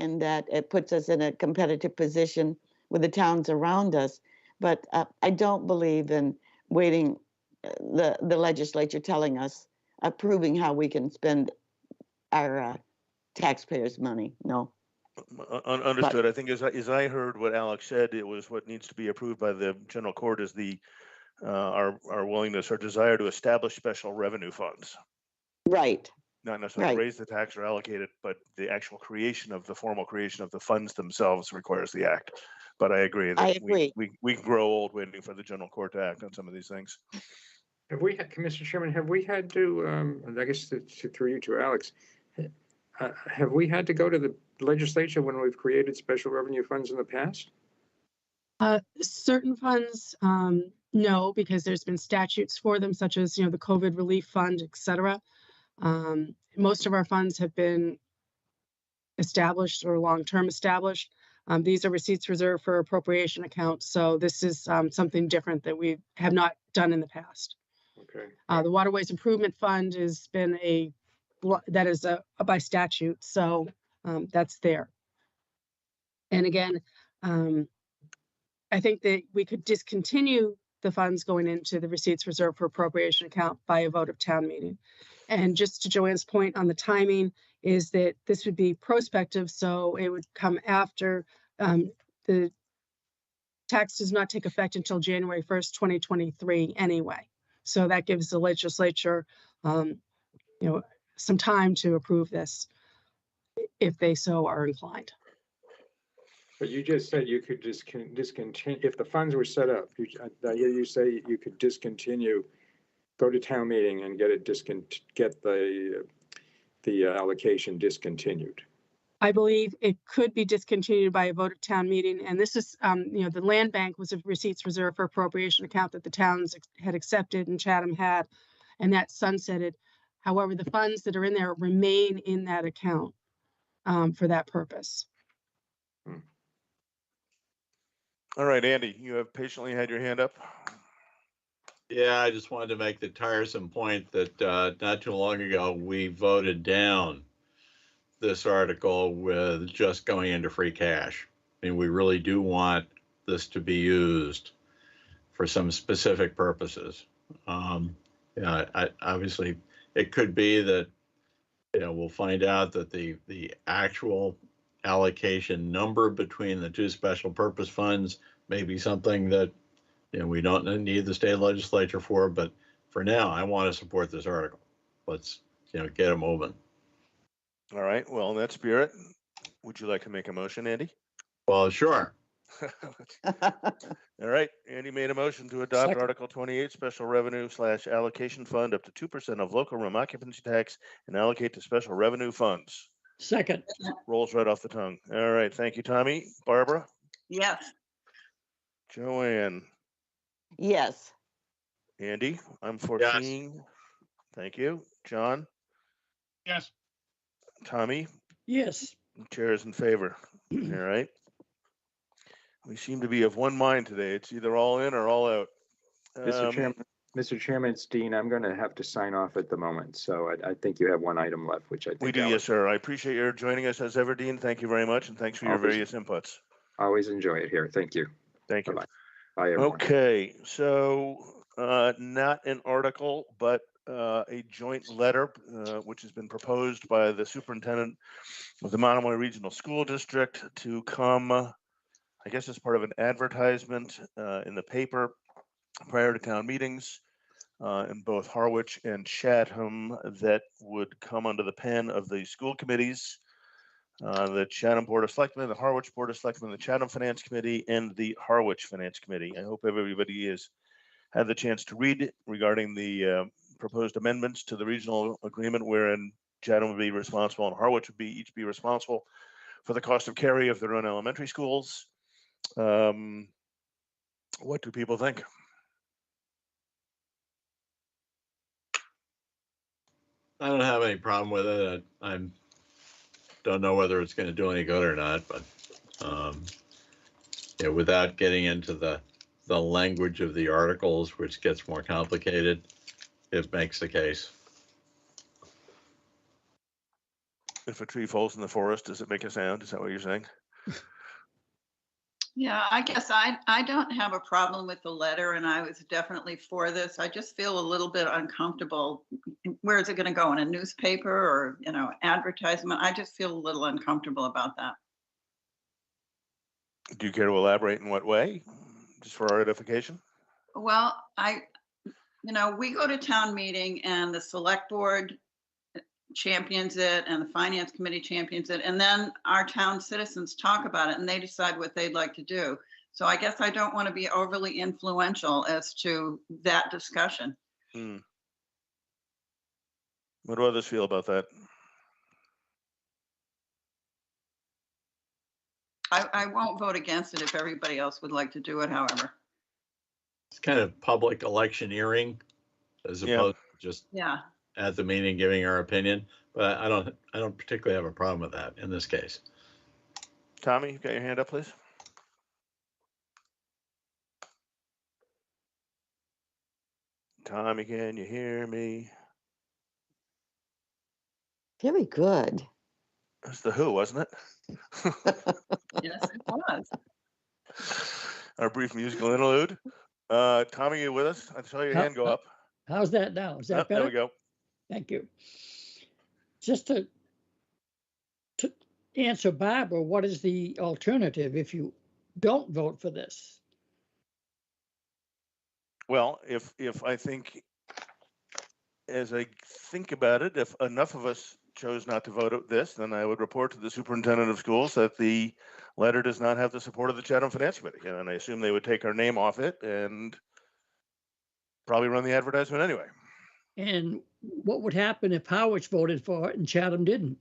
and that it puts us in a competitive position with the towns around us. But I don't believe in waiting the legislature telling us, approving how we can spend our taxpayers' money. No. Understood. I think as I heard what Alex said, it was what needs to be approved by the general court is our willingness or desire to establish special revenue funds. Right. Not necessarily raise the tax or allocate it, but the actual formal creation of the funds themselves requires the act. But I agree that we can grow old waiting for the general court to act on some of these things. Have we had, Mr. Chairman, have we had to, I guess through you to Alex, have we had to go to the legislature when we've created special revenue funds in the past? Certain funds, no, because there's been statutes for them, such as, the COVID relief fund, et cetera. Most of our funds have been established or long-term established. These are receipts reserved for appropriation accounts. So this is something different that we have not done in the past. Okay. The Waterways Improvement Fund has been that is by statute. So that's there. And again, I think that we could discontinue the funds going into the receipts reserved for appropriation account by a vote of town meeting. And just to Joanne's point on the timing is that this would be prospective, so it would come after the tax does not take effect until January 1st, 2023 anyway. So that gives the legislature, some time to approve this if they so are inclined. But you just said you could discontinue, if the funds were set up, you say you could discontinue, go to town meeting and get the allocation discontinued. I believe it could be discontinued by a vote of town meeting. And this is, the land bank was a receipts reserved for appropriation account that the towns had accepted and Chatham had, and that sunsetted. However, the funds that are in there remain in that account for that purpose. All right, Andy, you have patiently had your hand up. Yeah, I just wanted to make the tiresome point that not too long ago, we voted down this article with just going into free cash. I mean, we really do want this to be used for some specific purposes. Obviously, it could be that, we'll find out that the actual allocation number between the two special purpose funds may be something that we don't need the state legislature for, but for now, I want to support this article. Let's get it moving. All right, well, in that spirit, would you like to make a motion, Andy? Well, sure. All right, Andy made a motion to adopt Second. Article 28, Special Revenue / Allocation Fund up to 2% of local room occupancy tax and allocate to special revenue funds. Second. Rolls right off the tongue. All right, thank you, Tommy. Barbara? Yes. Joanne? Yes. Andy? I'm foreseeing. Thank you. John? Yes. Tommy? Yes. Chair is in favor. All right. We seem to be of one mind today. It's either all in or all out. Mr. Chairman, it's Dean. I'm going to have to sign off at the moment. So I think you have one item left, which I think We do, yes, sir. I appreciate your joining us as ever, Dean. Thank you very much, and thanks for your various inputs. Always enjoy it here. Thank you. Thank you. Bye-bye. Bye, everyone. Okay, so not an article, but a joint letter, which has been proposed by the superintendent of the Monomoy Regional School District to come, I guess as part of an advertisement in the paper prior to town meetings in both Harwich and Chatham that would come under the pen of the school committees, the Chatham Board of Selectmen, the Harwich Board of Selectmen, the Chatham Finance Committee, and the Harwich Finance Committee. I hope everybody has had the chance to read it regarding the proposed amendments to the regional agreement wherein Chatham would be responsible and Harwich would each be responsible for the cost of carry of their own elementary schools. What do people think? I don't have any problem with it. I don't know whether it's going to do any good or not, but without getting into the language of the articles, which gets more complicated, it makes the case. If a tree falls in the forest, does it make a sound? Is that what you're saying? Yeah, I guess I don't have a problem with the letter, and I was definitely for this. I just feel a little bit uncomfortable. Where is it going to go, in a newspaper or, advertisement? I just feel a little uncomfortable about that. Do you care to elaborate in what way, just for our edification? Well, we go to town meeting and the select board champions it and the finance committee champions it, and then our town citizens talk about it and they decide what they'd like to do. So I guess I don't want to be overly influential as to that discussion. What do others feel about that? I won't vote against it if everybody else would like to do it, however. It's kind of public electioneering as opposed to just at the meeting giving our opinion, but I don't particularly have a problem with that in this case. Tommy, you got your hand up, please? Tommy, can you hear me? Very good. That's the Who, wasn't it? Yes, it was. Our brief musical interlude. Tommy, you with us? I saw your hand go up. How's that now? Is Oh, that there we better? go. Thank you. Just to answer Barbara, what is the alternative if you don't vote for this? Well, if I think, as I think about it, if enough of us chose not to vote this, then I would report to the superintendent of schools that the letter does not have the support of the Chatham Finance Committee. And I assume they would take our name off it and probably run the advertisement anyway. And what would happen if Howard voted for it and Chatham didn't?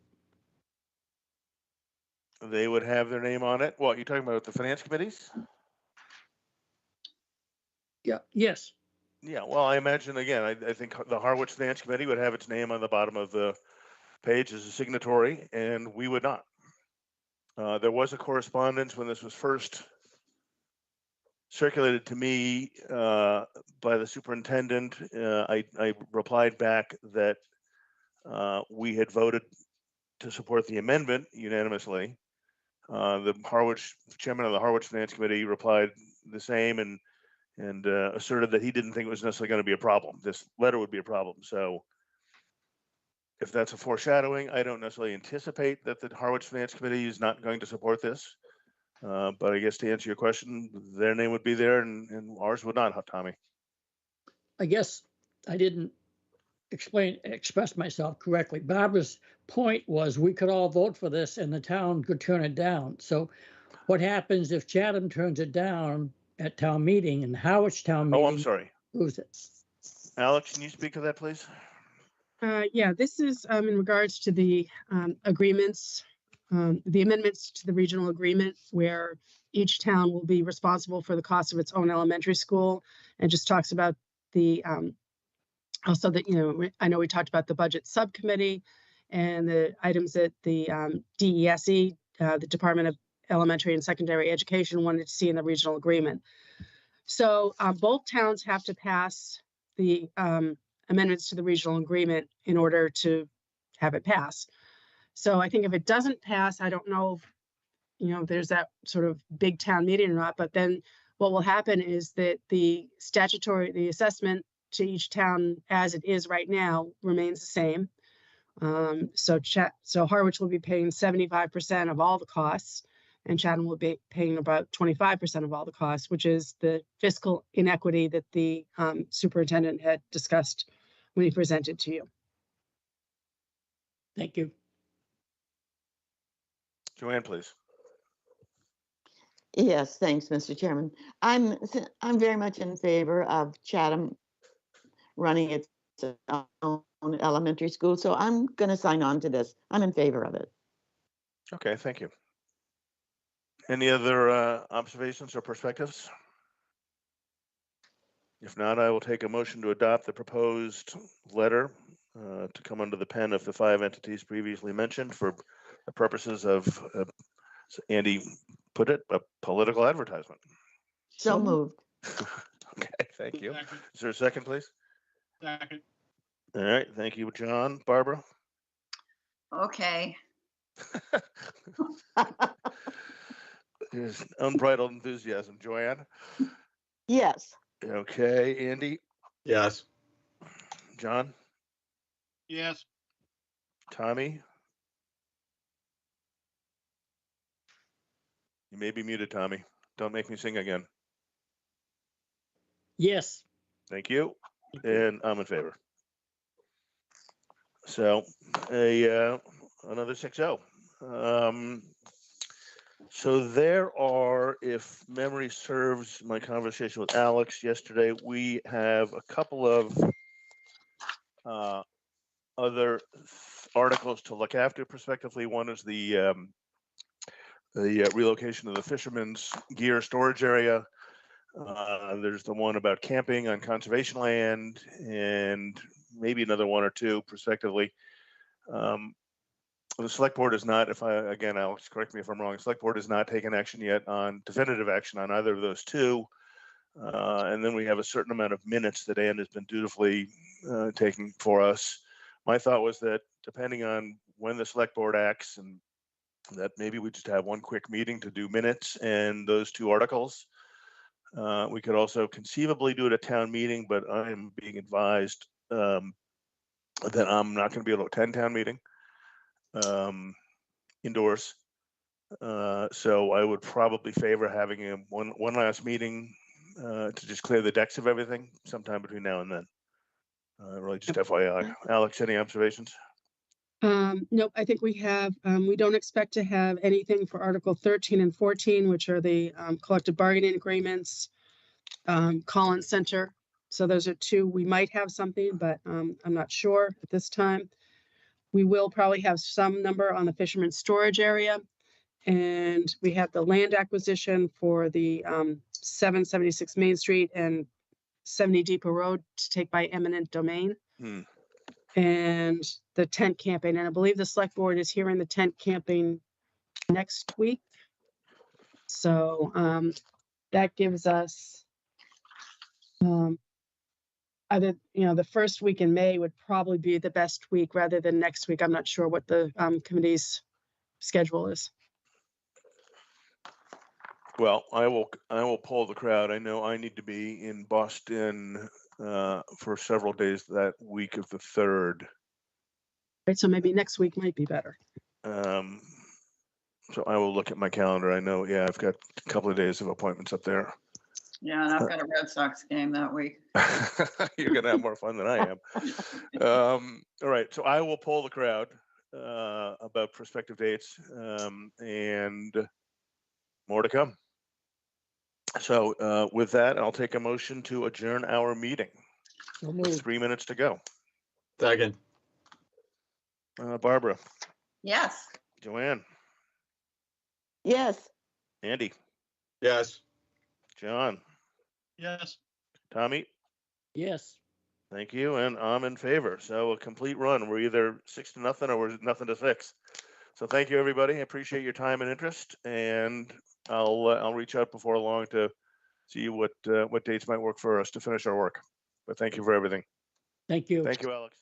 They would have their name on it. What, you talking about the finance committees? Yeah, yes. Yeah, well, I imagine, again, I think the Harwich Finance Committee would have its name on the bottom of the page as a signatory, and we would not. There was a correspondence when this was first circulated to me by the superintendent. I replied back that we had voted to support the amendment unanimously. The Harwich chairman of the Harwich Finance Committee replied the same and asserted that he didn't think it was necessarily going to be a problem. This letter would be a problem. So if that's a foreshadowing, I don't necessarily anticipate that the Harwich Finance Committee is not going to support this. But I guess to answer your question, their name would be there and ours would not, Tommy. I guess I didn't express myself correctly. Barbara's point was we could all vote for this and the town could turn it down. So what happens if Chatham turns it down at town meeting and Howard's town meeting? Oh, I'm sorry. Lose it. Alex, can you speak to that, please? Yeah, this is in regards to the agreements, the amendments to the regional agreement where each town will be responsible for the cost of its own elementary school, and just talks about the also that, I know we talked about the budget subcommittee and the items that the DESE, the Department of Elementary and Secondary Education, wanted to see in the regional agreement. So both towns have to pass the amendments to the regional agreement in order to have it pass. So I think if it doesn't pass, I don't know if, there's that sort of big town meeting or not, but then what will happen is that the assessment to each town as it is right now remains the same. So Harwich will be paying 75% of all the costs, and Chatham will be paying about 25% of all the costs, which is the fiscal inequity that the superintendent had discussed when he presented to you. Thank you. Joanne, please. Yes, thanks, Mr. Chairman. I'm very much in favor of Chatham running its own elementary school, so I'm going to sign on to this. I'm in favor of it. Okay, thank you. Any other observations or perspectives? If not, I will take a motion to adopt the proposed letter to come under the pen of the 5 entities previously mentioned for the purposes of, Andy put it, a political advertisement. So moved. Okay, thank you. Second. Is there a second, please? Second. All right, thank you, John. Barbara? Okay. There's unbridled enthusiasm. Joanne? Yes. Okay, Andy? Yes. John? Yes. Tommy? You may be muted, Tommy. Don't make me sing again. Yes. Thank you. And I'm in favor. So another 6-0. So there are, if memory serves my conversation with Alex yesterday, we have a couple of other articles to look after prospectively. One is the relocation of the fishermen's gear storage area. There's the one about camping on conservation land, and maybe another one or two prospectively. The select board is not, again, Alex, correct me if I'm wrong, the select board has not taken action yet on definitive action on either of those two. And then we have a certain amount of minutes that Ann has been dutifully taking for us. My thought was that depending on when the select board acts, and that maybe we just have one quick meeting to do minutes and those two articles. We could also conceivably do it at town meeting, but I am being advised that I'm not going to be able to attend town meeting indoors. So I would probably favor having one last meeting to just clear the decks of everything sometime between now and then. Really just FYI. Alex, any observations? Nope, I think we have, we don't expect to have anything for Article 13 and 14, which are the collective bargaining agreements, Collins Center. So those are two. We might have something, but I'm not sure at this time. We will probably have some number on the fisherman's storage area. And we have the land acquisition for the 776 Main Street and 70 Depot Road to take by eminent domain. And the tent camping. And I believe the select board is hearing the tent camping next week. So that gives us either, the first week in May would probably be the best week rather than next week. I'm not sure what the committee's schedule is. Well, I will poll the crowd. I know I need to be in Boston for several days that week of the 3rd. Right, so maybe next week might be better. So I will look at my calendar. I know, yeah, I've got a couple of days of appointments up there. Yeah, and I've got a Red Sox game that week. You're gonna have more fun than I am. All right, so I will poll the crowd about prospective dates and more to come. So with that, I'll take a motion to adjourn our meeting. So With moved. 3 minutes to go. Second. Barbara, Yes. Joanne, Yes. Andy, Yes. John, Yes. Tommy, Yes. thank you, and I'm in favor. So a complete run. We're either 6-0 or we're 0-6. So thank you, everybody. I appreciate your time and interest, and I'll reach out before long to see what dates might work for us to finish our work. But thank you for everything. Thank you. Thank you, Alex.